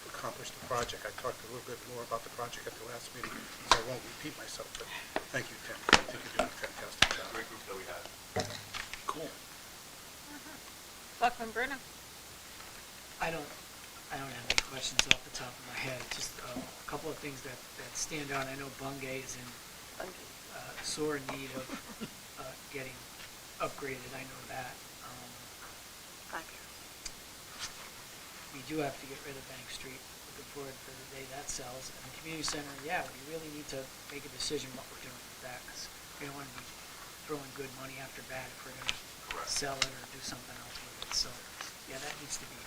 accomplished the project. I talked a little bit more about the project at the last meeting, so I won't repeat myself, but thank you, Tim. I think you're doing a fantastic job. Great group that we had. Cool. Selectman Bruno? I don't have any questions off the top of my head, just a couple of things that stand out. I know Bungay is in sore need of getting upgraded, I know that. We do have to get rid of Bank Street, looking forward to the day that sells. And the community center, yeah, we really need to make a decision what we're doing with that, because we don't want to be throwing good money after bad if we're going to Correct. sell it or do something else with it. So, yeah, that needs to be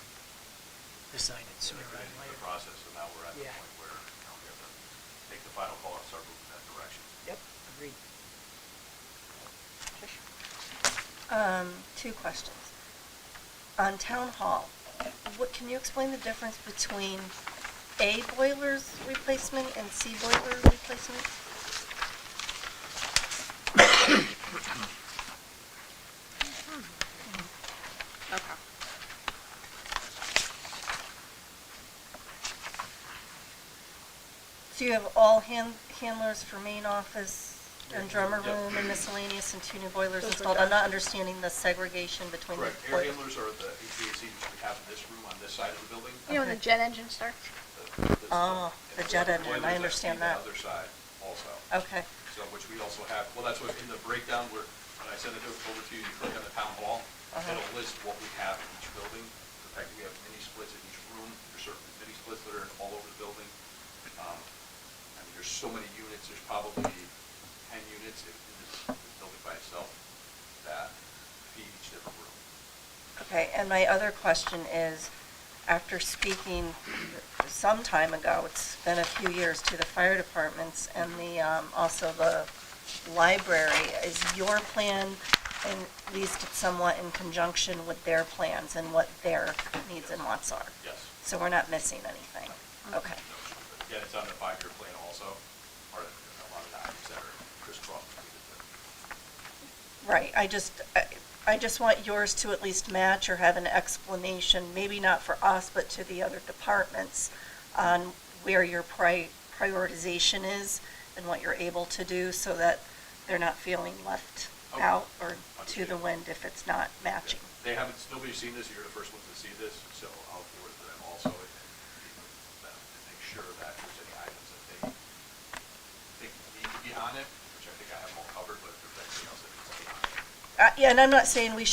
decided sooner We're rather in than the later. process, so now we're at the Yeah. point where, we have to take the final call and start moving in that direction. Yep, agreed. Two questions. On town hall, can you explain the difference between A boiler's replacement and C boiler replacement? Okay. So you have all handlers for main office and drummer Yep. room and miscellaneous and 2 new boilers Those were installed? I'm not done. understanding the segregation between the Correct. Air boilers. handlers are the HVAC which we have in this room on this side of the building. You know when the jet engine starts? Oh, the jet engine, I Boilers understand actually that. the other side also. Okay, So, which we also have, well, that's what, in the breakdown, where, when I send it over to you, you click on the town hall, it'll list what we have in each building. In fact, we have mini splits in each room, there's certain mini splits that are all over the building. I mean, there's so many units, there's probably 10 units in this building by itself that feed each different room. okay, and my other question is, after speaking some time ago, it's been a few years, to the fire departments and also the library, is your plan at least somewhat in conjunction with their plans and what their needs and wants are? Yes. So we're not missing anything? Okay. Again, it's on the 5-year plan also, part of a lot of the items that are crisscrossed between the two. Right, I just want yours to at least match or have an explanation, maybe not for us, but to the other departments, on where your prioritization is and what you're able to do, so that they're not feeling left Okay. out or to the Understand. wind if it's not matching. They haven't, nobody's seen this, you're the first ones to see this, so I'll forward it to them also and make sure that there's any items that they think need to be on it, which I think I have them all covered, but if there's anything else that needs to be on it. Yeah, and I'm not saying we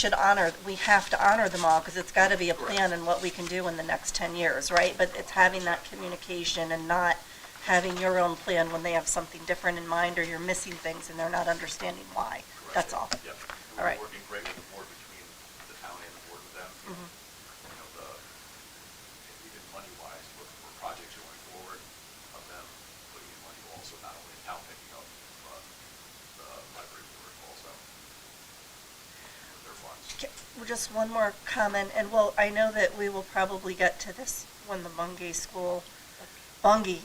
have to honor them all, because it's got to be a plan and what we can do in the next 10 years, right? But it's having that communication and not having your own plan when they have something different in mind, or you're missing things and they're not understanding why. That's all. Yep. All right. We're working great with the board, between the town and the board with them. Mhm. Even money-wise, for projects going forward, of them putting in money also, not only the town picking up, but the library board also, with their funds. Just one more comment, and well, I know that we will probably get to this when the Bungay school, Bungay.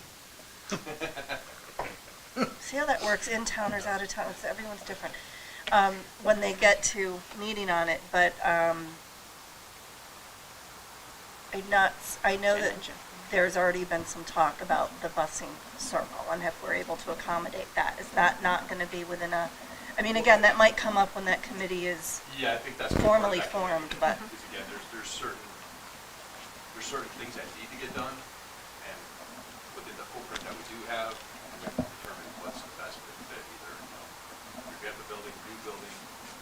See how that works, in town or out of town, it's, everyone's different. When they get to meeting on it, but, I know that there's already been some talk about the busing circle, and if we're able to accommodate that, is that not gonna be within a, I mean, again, that might come up when that committee is Yeah, I think that's. formally formed, but, Because again, there's certain things that need to get done, and within the footprint that we do have, we have to determine what's the best fit, either, we have the building, new building,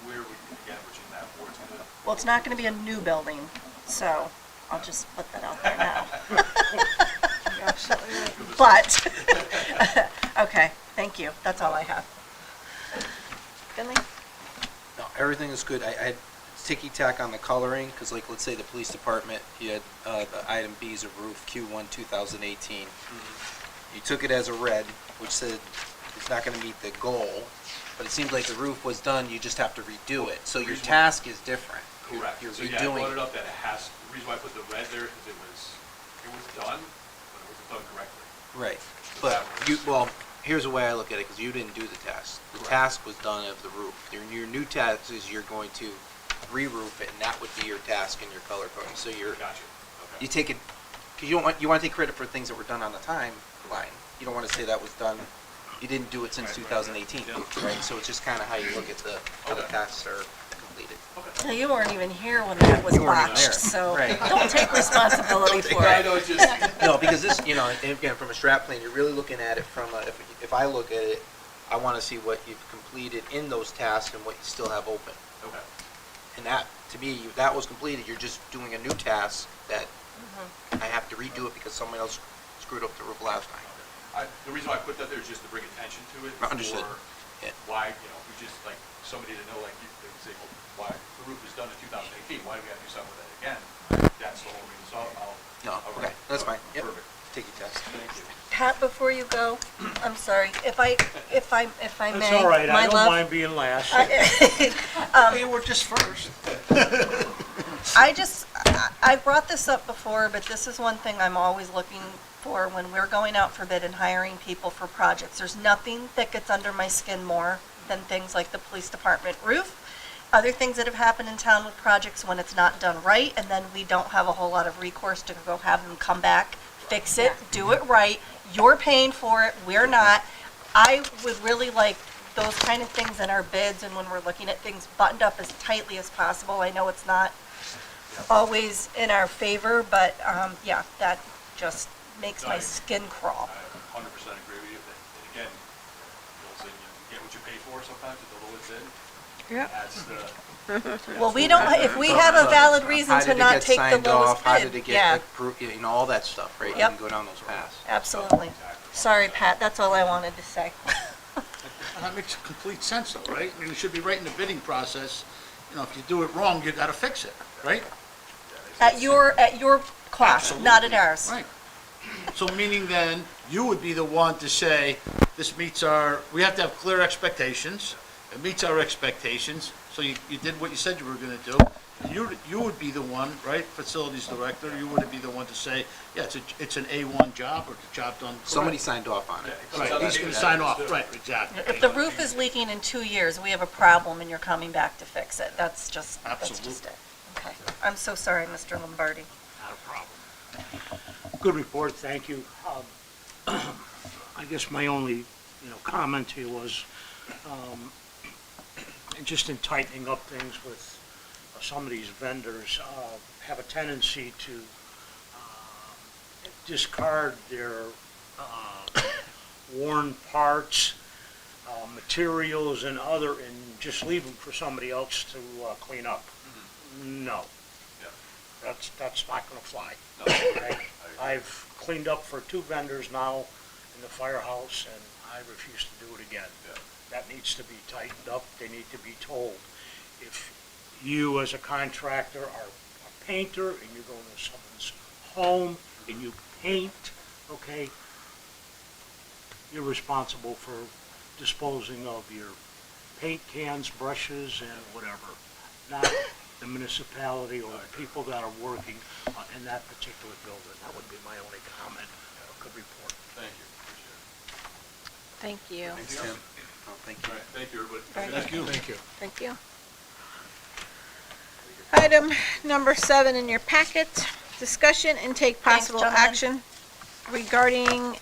where we, again, which in that board's gonna. well, it's not gonna be a new building, so I'll just put that out there now. But, okay, thank you, that's all I have. Finley? No, everything is good. I had ticky-tack on the coloring, because like, let's say the police department, you had the item B is a roof, Q1 2018. You took it as a red, which said it's not going to meet the goal, but it seems like the roof was done, you just have to redo it. So your task is different. Correct. You're So yeah, I redoing brought it it. up that it has, the reason why I put the red there is it was done, but it wasn't done correctly. Right. So But that you, was- well, here's the way I look at it, because you didn't do the task. The Correct. task was done of the roof. Your new task is you're going to re-roof it, and that would be your task in your color coding. So you're, Gotcha, you okay. take it, because you want to take credit for things that were done on the timeline. You don't want to say that was done, you didn't do it since Right, 2018, yeah. right? So it's just kind of how you look at how the Okay. tasks are completed. Now, you weren't even here when that was You weren't even botched, there. so Right. don't take responsibility for I it. know, it's just, No, because this, and again, from a strat plan, you're really looking at it from if I look at it, I want to see what you've completed in those tasks and what you still have open. okay. And that, to me, if that was completed, you're just doing a new task that I have to redo it because someone else screwed up the roof last time. The reason why I put that there is just to bring attention to it. Understood. For Yeah. why, we just, like, somebody to know, like, they would say, well, why, the roof was done in 2018, why do we have to do something with it again? That's the whole reason, so No, I'll okay, that's fine. Yep. Perfect. Take your test. Thank you. Pat, before you go, I'm sorry, if I may, That's all right, my I don't love. mind being last. Hey, we're just first. I brought this up before, but this is one thing I'm always looking for when we're going out for bid and hiring people for projects. There's nothing that gets under my skin more than things like the police department roof, other things that have happened in town with projects when it's not done right, and then we don't have a whole lot of recourse to go have them come back, fix it, do it right. You're paying for it, we're not. I would really like those kind of things in our bids and when we're looking at things buttoned up as tightly as possible. I know it's not always in our favor, but, yeah, that just makes my skin crawl. I 100% agree with you, and again, you'll say you get what you pay for sometimes at the lowest bid. Yep. That's the. Well, we don't, if we have a valid reason to not take the How did it get signed lowest off? How bid, did it yeah, get approved? All that stuff, right? You Yep. can go down those paths. absolutely. Sorry, Pat, that's all I wanted to say. That makes complete sense though, right? I mean, it should be right in the bidding process. If you do it wrong, you gotta fix it, right? At your cost, not at ours. Right. So meaning then, you would be the one to say, this meets we have to have clear expectations. It meets our expectations, so you did what you said you were gonna do. You would be the one, right, facilities director, you would be the one to say, yeah, it's an A1 job, or the job done correct. Somebody signed off on it. Right, he's gonna sign off, right, exactly. If the roof is leaking in 2 years, we have a problem and you're coming back to fix it. That's just it. Absolutely. Okay. I'm so sorry, Mr. Lombardi. Not a problem. Good report, thank you. I guess my only, comment to you was, just in tightening up things with some of these vendors, have a tendency to discard their worn parts, materials and just leave them for somebody else to clean up. No. Yeah. That's not gonna fly. No, Okay? I've cleaned up for 2 vendors now in the firehouse, and I refuse to do it again. Yeah. That needs to be tightened up, they need to be told. If you, as a contractor, are a painter, and you go into someone's home, and you paint, okay, you're responsible for disposing of your paint cans, brushes, and whatever. Not the municipality or the people that are working in that particular building. That would be my only comment. Good report. Thank you, appreciate Thank you. Thanks, Tim. Oh, thank it. you. All right, thank you, everybody. Thank you. Thank you. Thank you. Item number 7 in your packet, discussion and take possible gentlemen. action regarding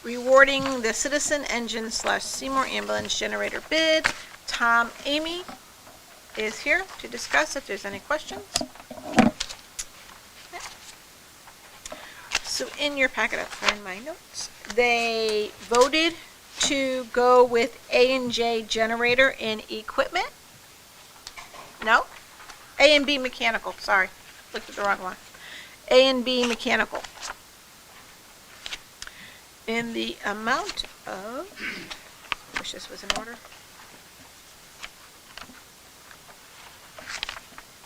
rewarding the Citizen Engine / Seymour Ambulance Generator bid. Tom Amy is here to discuss if there's any questions. So in your packet, I'll find my notes. They voted to go with A&J Generator and Equipment. No? A&B Mechanical, sorry. Looked at the wrong one. A&B Mechanical. In the amount of, wish this was in order.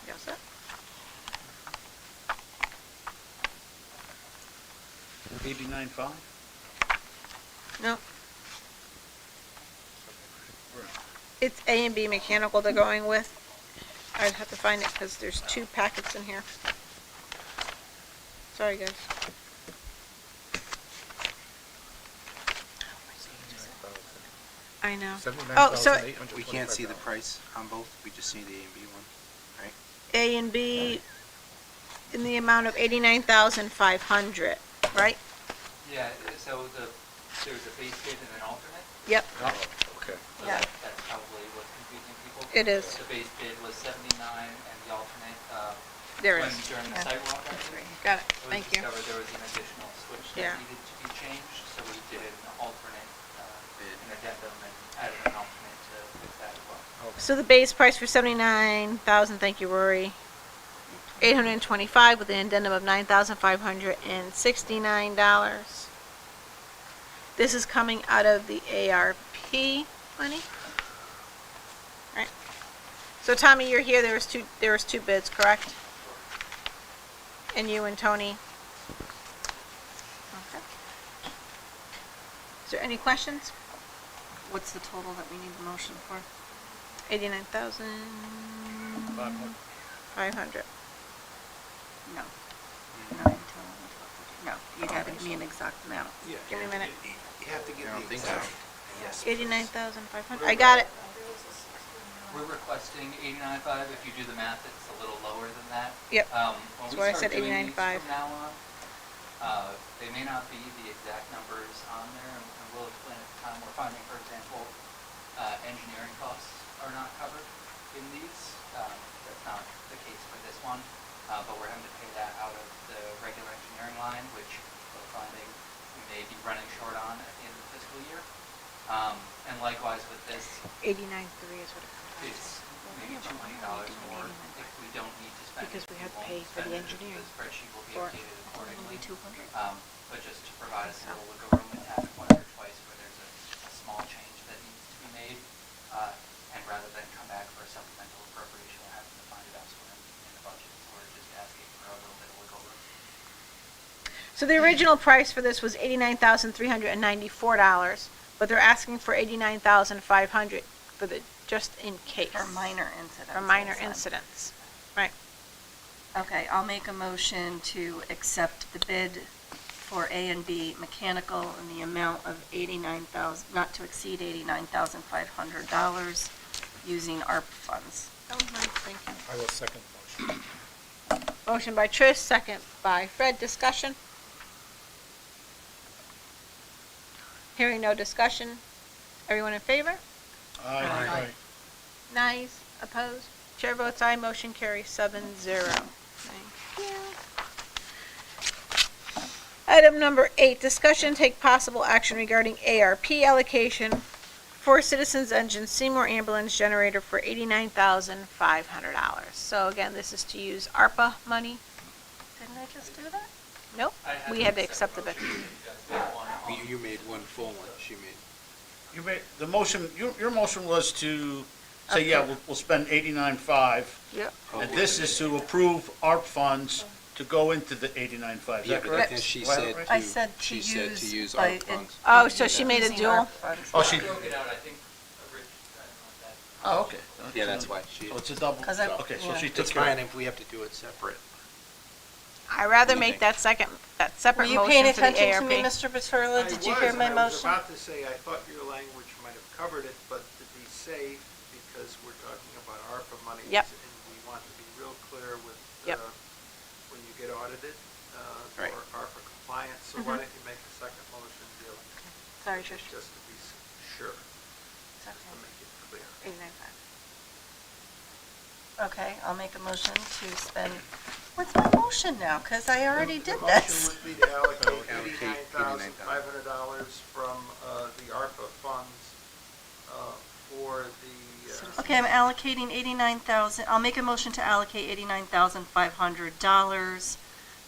You all set? 89.5? No. It's A&B Mechanical they're going with. I'd have to find it because there's 2 packets in here. Sorry, guys. I know. Oh, so We can't see the price on both, we just see the A and B one, right? A and B in the amount of 89,500, right? Yeah, so there's a base bid and an alternate? Yep, Okay. So Yeah. That's probably what's confusing people. it is. The base bid was 79 and the alternate, There when is. during the sidewalk, actually. Got it. It was Thank you. discovered there was an additional switch Yeah. that needed to be changed, so we did an alternate, Bid. an addendum and added an alternate to fix that as well. So the base price for 79,000, thank you, Rory. 825 with an addendum of $9,569. This is coming out of the ARP money. Right. So Tommy, you're here. There was two bids, correct? And you and Tony. Okay. Is there any questions? What's the total that we need the motion for? 89,500. No. No, you gotta give me an exact amount. Give me a minute. You have to give the exact. Yes. 89,500. I got it. We're requesting 89.5. If you do the math, it's a little lower than that. Yep. When That's we why I start said doing these 89.5. from now on, they may not be the exact numbers on there, and we'll explain at the time. We're finding, for example, engineering costs are not covered in these. That's not the case for this one, but we're having to pay that out of the regular engineering line, which we're finding we may be running short on at the end of the fiscal year. And likewise with this, 89.3 is what it comes out. it's maybe $200 more if we don't need to spend it. Because we have to won't pay for spend the it. engineering The spreadsheet will be for- updated accordingly. 200. But just to provide us a little wiggle room and have it once or twice where there's a small change that needs to be made. And rather than come back for a supplemental appropriation, we're having to find it elsewhere in the budget. So we're just asking for a little bit of wiggle room. So the original price for this was $89,394, but they're asking for $89,500 for the just in case. For minor incidents. For minor it said. incidents. Right. Okay, I'll make a motion to accept the bid for A&B Mechanical in the amount of not to exceed $89,500 using ARP funds. That was nice, thank you. I will second the motion. Motion by Trish, second by Fred. Discussion? Hearing no discussion. Everyone in favor? Aye. Nays? Opposed? Chair votes aye. Motion carries 7-0. Thank you. Item number 8, discussion take possible action regarding ARP allocation for Citizens Engine Seymour Ambulance Generator for $89,500. So again, this is to use ARPA money. Didn't I just do that? Nope. We had to accept the bid. You made one full one, she made. You made, the motion, your motion was to say, yeah, we'll spend 89.5, Yep. and this is to approve ARP funds to go into the 89.5, is Yeah, that but correct? then she Do I have said it right? I to, said she to said to use use by ARP funds. Oh, so she made a using dual? ARP funds. Oh, she, Broke it out, I think, I don't know if that. oh, okay. Yeah, that's why she, So it's a double, 'Cause I- okay, so yeah. she took it's care of fine it. if we have to do it separate. I'd rather What do you make think? that Were separate you paying motion for the attention to me, ARP. Mr. Paterla? Did you hear my I was motion? about to say, I thought your language might have covered it, but to be safe, because we're talking about ARPA money. Yep. And we want to be real clear with, Yep. when you get audited, Right. for ARPA compliance. So why don't you make a second motion, Jill? Sorry, Trish. Just to be sure, just to make it clear. 895. Okay, I'll make a motion to spend, what's my motion now? Because I already did The motion this. would be to allocate Allocate $89,500 from the ARPA funds for the, Okay, I'm allocating 89,000, I'll make a motion to allocate $89,500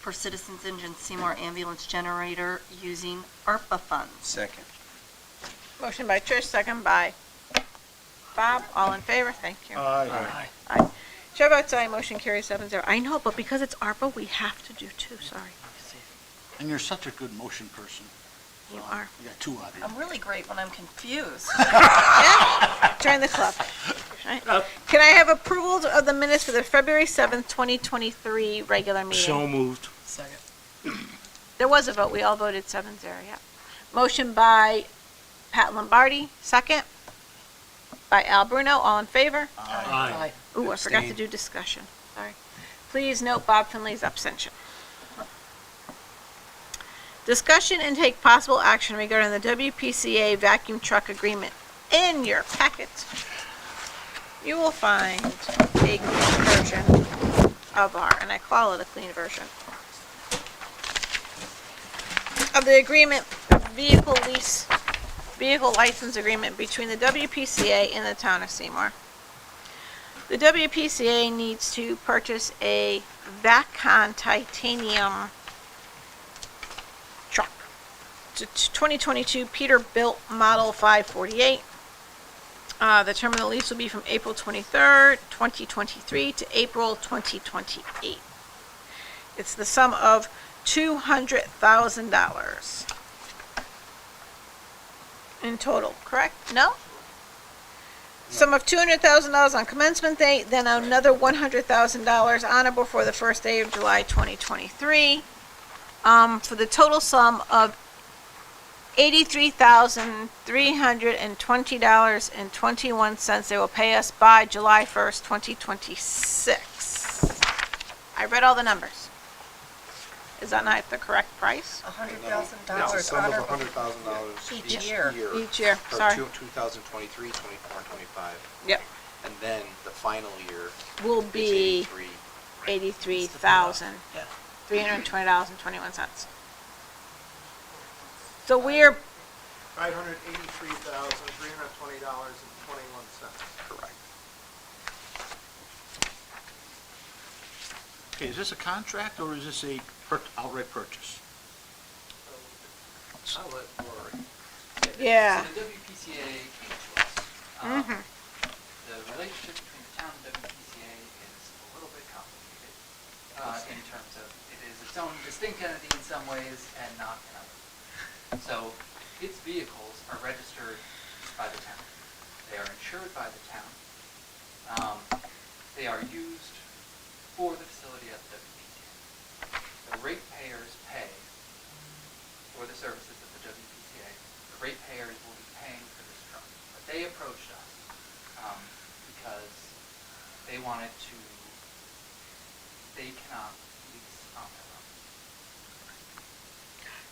for Citizens Engine Seymour ambulance generator using ARPA funds. Second. Motion by Trish, second by Bob. All in favor? Thank you. Aye. Aye. Chair votes aye, motion carries 7-0. I know, but because it's ARPA, we have to do two, sorry. And you're such a good motion person. You are. You got two out here. I'm really great when I'm confused. Yeah, join the club. Right. Can I have approval of the minutes for the February 7th, 2023 regular meeting? So moved. Second. There was a vote, we all voted 7-0, yeah. Motion by Pat Lombardi, second. By Al Bruno, all in favor? Aye. Ooh, I forgot to Abstain. do discussion, sorry. Please note Bob Finley's abstention. Discussion and take possible action regarding the WPCA vacuum truck agreement. In your packet, you will find a clean version of and I call it a clean version, of the agreement, vehicle license agreement between the WPCA and the town of Seymour. The WPCA needs to purchase a Vacon titanium truck. It's a 2022 Peterbilt Model 548. The term of the lease will be from April 23rd, 2023 to April 2028. It's the sum of $200,000 in total, correct? No? Sum of $200,000 on commencement date, then another $100,000 on or before the first day of July 2023. For the total sum of $83,320.21 they will pay us by July 1st, 2026. I read all the numbers. Is that not the correct price? $100,000 on or $100,000 each year. Each year, For sorry. 2023, 24, and 25. Yep. And then the final year Will is be 83. Yeah. $83,320.21. So we're, $583,320.21. Correct. Okay, is this a contract or is this a outright purchase? I'll let Laura. Yeah. So the WPCA came to us. Mhm. The relationship between the town and WPCA is a little bit complicated in terms of it is its own distinct entity in some ways and not in others. So its vehicles are registered by the town. They are insured by the town. They are used for the facility at the WPCA. The ratepayers pay for the services of the WPCA. The ratepayers will be paying for this truck. But they approached us because they wanted to, they cannot lease on their own.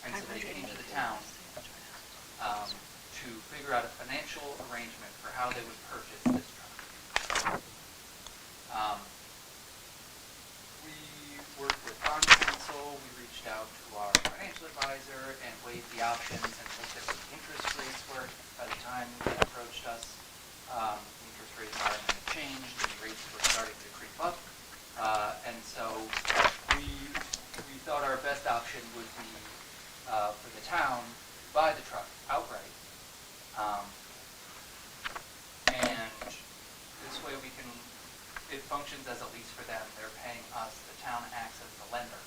And so they came to the town to figure out a financial arrangement for how they would purchase this truck. We worked with bond counsel, we reached out to our financial advisor and weighed the options and looked at what the interest rates were. By the time they approached us, the interest rate environment had changed and rates were starting to creep up. And so we thought our best option would be for the town to buy the truck outright. And this way we can, it functions as a lease for them. They're paying us, the town acts as the lender.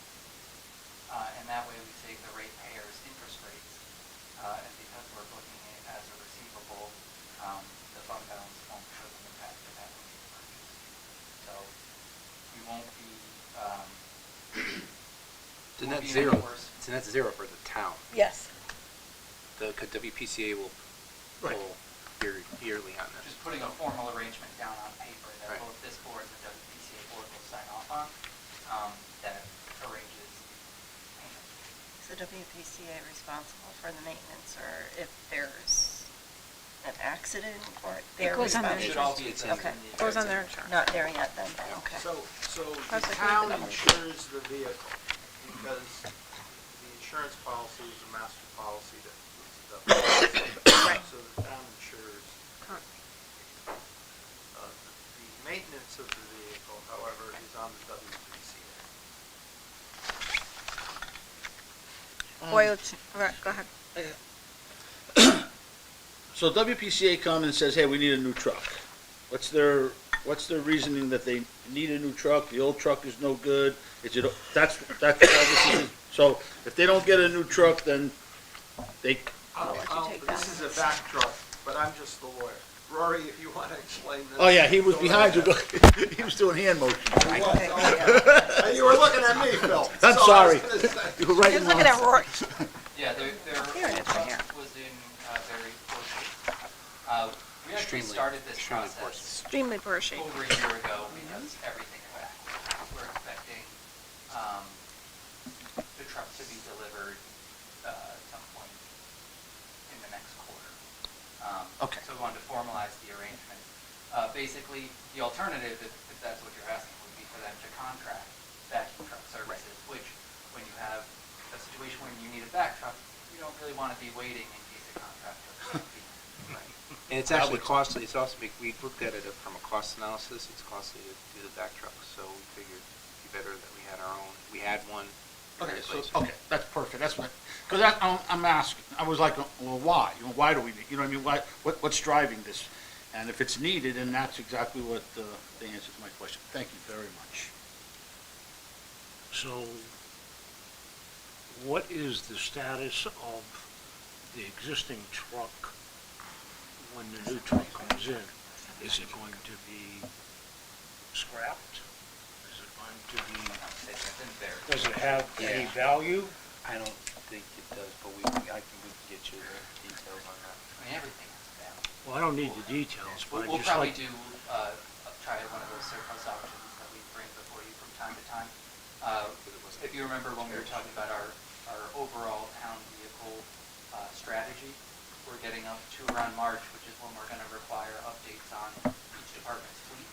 And that way we save the ratepayers interest rates. And because we're booking it as a receivable, the fund balance won't show the impact of having we won't be, The won't net be in zero, any worse. it's a net zero for the town. Yes. The WPCA will Right. pull yearly on this. Just putting a formal arrangement down on paper that Right. both this board and the WPCA board will sign off on, that arranges payment. Is the WPCA responsible for the maintenance, or if there's an accident, or they're goes on their It should responsible? all be It's in- included Okay. in the. Goes on their insurance. Not there yet then, okay. So How's the it town connected? insures the vehicle because the insurance policy is a master policy that includes the Right. So the town insures. The maintenance of the vehicle, however, is on the WPCA. Oil, right, go ahead. So WPCA comes and says, hey, we need a new truck. What's their reasoning that they need a new truck? The old truck is no good. That's all this is. So if they don't get a new truck, then they, This is a back truck, but I'm just the lawyer. Rory, if you want to explain this. oh yeah, he was go behind you. ahead. He was doing hand motions. He was, oh, yeah. You were looking at me, Phil. I'm So I was sorry. gonna say- You were right He's in looking line. at Roy. Yeah, their Here it is, right here. truck was in very poor shape. We actually Extremely- started this extremely poor process Extremely poor shape. over a year ago because everything is back. We're expecting the truck to be delivered at some point in the next quarter. Okay. So we wanted to formalize the arrangement. Basically, the alternative, if that's what you're asking, would be for them to contract vacuum truck services, which, when you have a situation where you need a back truck, you don't really want to be waiting in case a contractor can't be. And it's actually costly, it's also, we looked at it from a cost analysis, it's costly to do the back trucks, so we figured it'd be better that we had our own. We had one. Okay, that's perfect, that's what, because I'm asking, I was like, well, why? You know, why do we need, you know what I mean, what's driving this? And if it's needed, then that's exactly what, the answer to my question. Thank you very much. So what is the status of the existing truck when the new truck comes in? Is it going to be scrapped? Is it going to be, It's in there. does it have any Yeah. value? I don't think it does, but we can get you the details on that. I mean, everything is down. Well, I don't need the details, but I We'll just probably like, do, try one of those surplus auctions that we bring before you from time to time. If you remember when we were talking about our overall town vehicle strategy, we're getting up to around March, which is when we're going to require updates on each department's fleet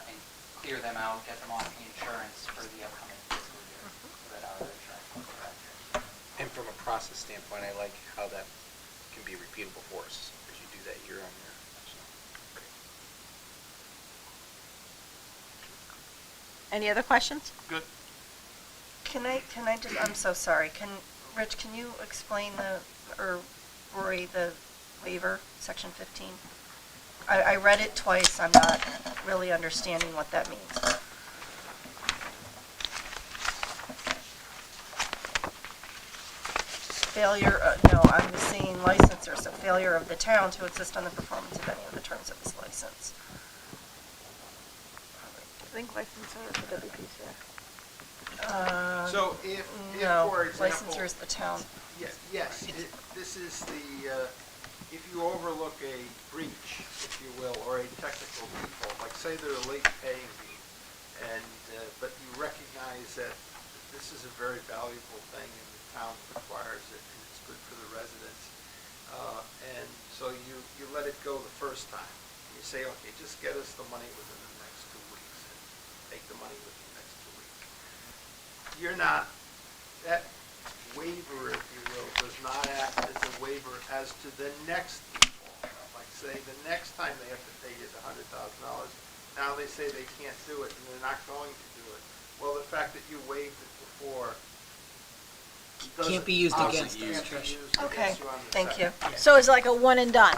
and clear them out, get them off the insurance for the upcoming fiscal year so that our insurance will be accurate. And from a process standpoint, I like how that can be repeatable for us, because you do that year on year. So. Any other questions? Good. Can I just, I'm so sorry, Rich, can you explain or Rory, the waiver, section 15? I read it twice, I'm not really understanding what that means. Failure, no, I'm seeing licensor, so failure of the town to insist on the performance of any of the terms of this license. I think licensor is the WPCA. So if, No, for example. licensor is the town. Yes, this is the, if you overlook a breach, if you will, or a technical default, like say they're late paying you, and, but you recognize that this is a very valuable thing and the town requires it and it's good for the residents. And so you let it go the first time. And you say, okay, just get us the money within the next 2 weeks and take the money within the next 2 weeks. You're not, that waiver, if you will, does not act as a waiver as to the next default. Like say, the next time they have to pay you the $100,000, now they say they can't do it and they're not going to do it. Well, the fact that you waived it before Can't be used doesn't- against us, can't be Trish. used Okay, against you on the thank you. second. So it's like a one and done.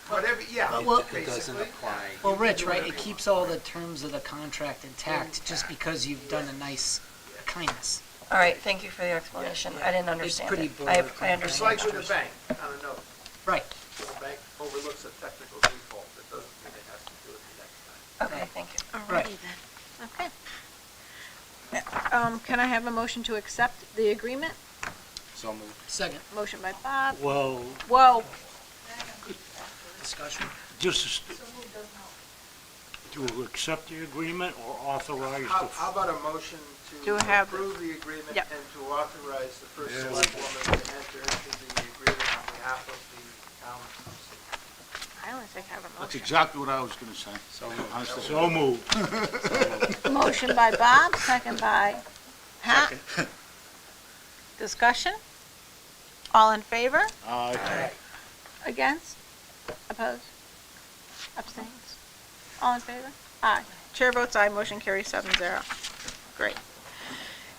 Whatever, yeah, Well, It doesn't basically. apply. Well, You Rich, do right, whatever it you keeps want. all the terms of the contract intact, just because you've done a nice kindness. All right, thank you for the explanation. I didn't understand pretty it. broad I contract. It's understand. like with a bank, on a note. Right. When a bank overlooks a technical default, that doesn't mean it has to do it the next time. Okay, thank you. All Alrighty then. Okay. Can I have a motion to accept the agreement? So moved. Second, Motion by Bob. Well, Whoa, discussion? just to accept the agreement or authorize the... How about a motion To to have- approve the agreement Yep. and to authorize the first Yeah. selectwoman to enter into the agreement on behalf of the town of Seamoor? I only think I have a That's motion. exactly what I was gonna say. So moved. Honestly. So moved. Motion by Bob, second by Pat. Second. Discussion? All in favor? Aye. Against? Opposed? Abstains? All in favor? Aye. Chair votes aye, motion carries 7-0. Great.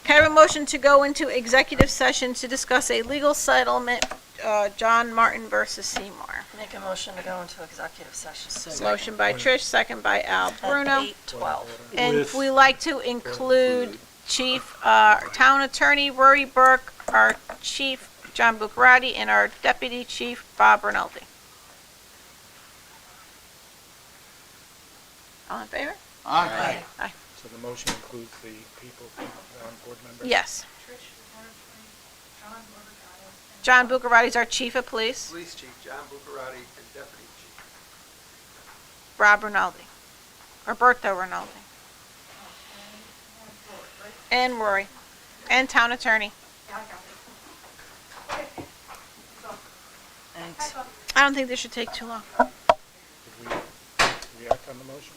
Can I have a motion to go into executive session to discuss a legal settlement, John Martin versus Seymour? Make a motion to go into executive session. Second. Motion by Trish, second by Al Bruno. At 8:12. And With- we like to include Chief, Town Attorney Rory Burke, our Chief John Buccarati, and our Deputy Chief Bob Rinaldi. All in favor? Aye. So the motion includes the people, board members? Yes. John Buccarati's our Chief of Police. Police Chief John Buccarati and Deputy Chief. Rob Rinaldi. Roberto Rinaldi. And Rory. And Town Attorney. Thanks. I don't think this should take too long. Did we act on the motion?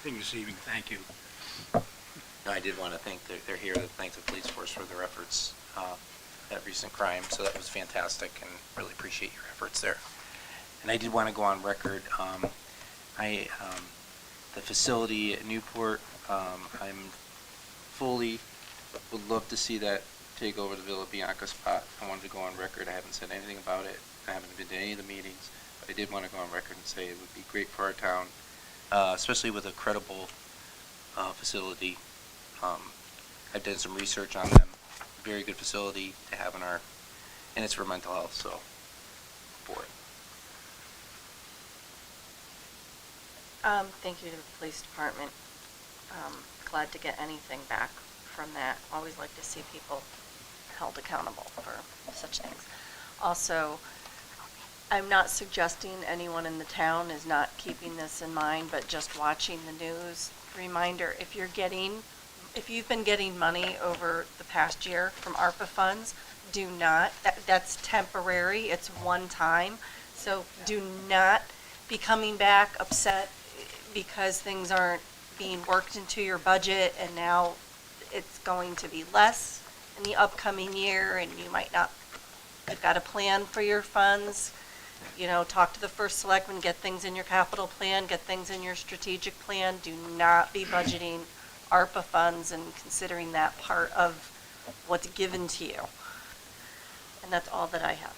anything this evening, thank you. No, I did want to thank, they're here to thank the police force for their efforts at recent crime, so that was fantastic, and really appreciate your efforts there. And I did want to go on record, the facility at Newport, I'm fully, would love to see that take over the Villa Bianca spot. I wanted to go on record, I haven't said anything about it, I haven't been to any of the meetings, but I did want to go on record and say it would be great for our town, especially with a credible facility. I've done some research on them. Very good facility to have in our, and it's for mental health, so for it. Thank you to the police department. Glad to get anything back from that. Always like to see people held accountable for such things. Also, I'm not suggesting anyone in the town is not keeping this in mind, but just watching the news. Reminder, if you've been getting money over the past year from ARPA funds, do not, that's temporary, it's one time. So do not be coming back upset because things aren't being worked into your budget and now it's going to be less in the upcoming year and you might not, you've got a plan for your funds. You know, talk to the first selectman, get things in your capital plan, get things in your strategic plan. Do not be budgeting ARPA funds and considering that part of what's given to you. And that's all that I have.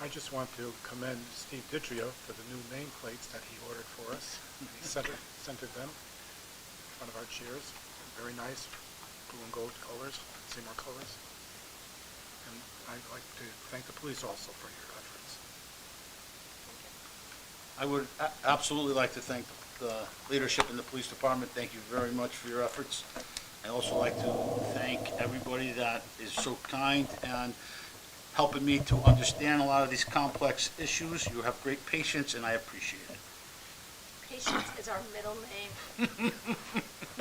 I just want to commend Steve Ditrio for the new nameplates that he ordered for us. He centered them in front of our chairs. Very nice, blue and gold colors, Seymour colors. And I'd like to thank the police also for your efforts. I would absolutely like to thank the leadership in the police department. Thank you very much for your efforts. I also like to thank everybody that is so kind and helping me to understand a lot of these complex issues. You have great patience, and I appreciate it. Patience is our middle name.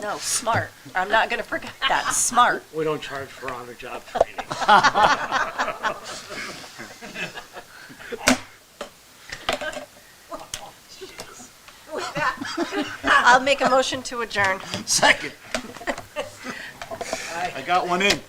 No, smart. I'm not going to forget that. Smart. We don't charge for on-the-job training. I'll make a motion to adjourn. Second. I got one in.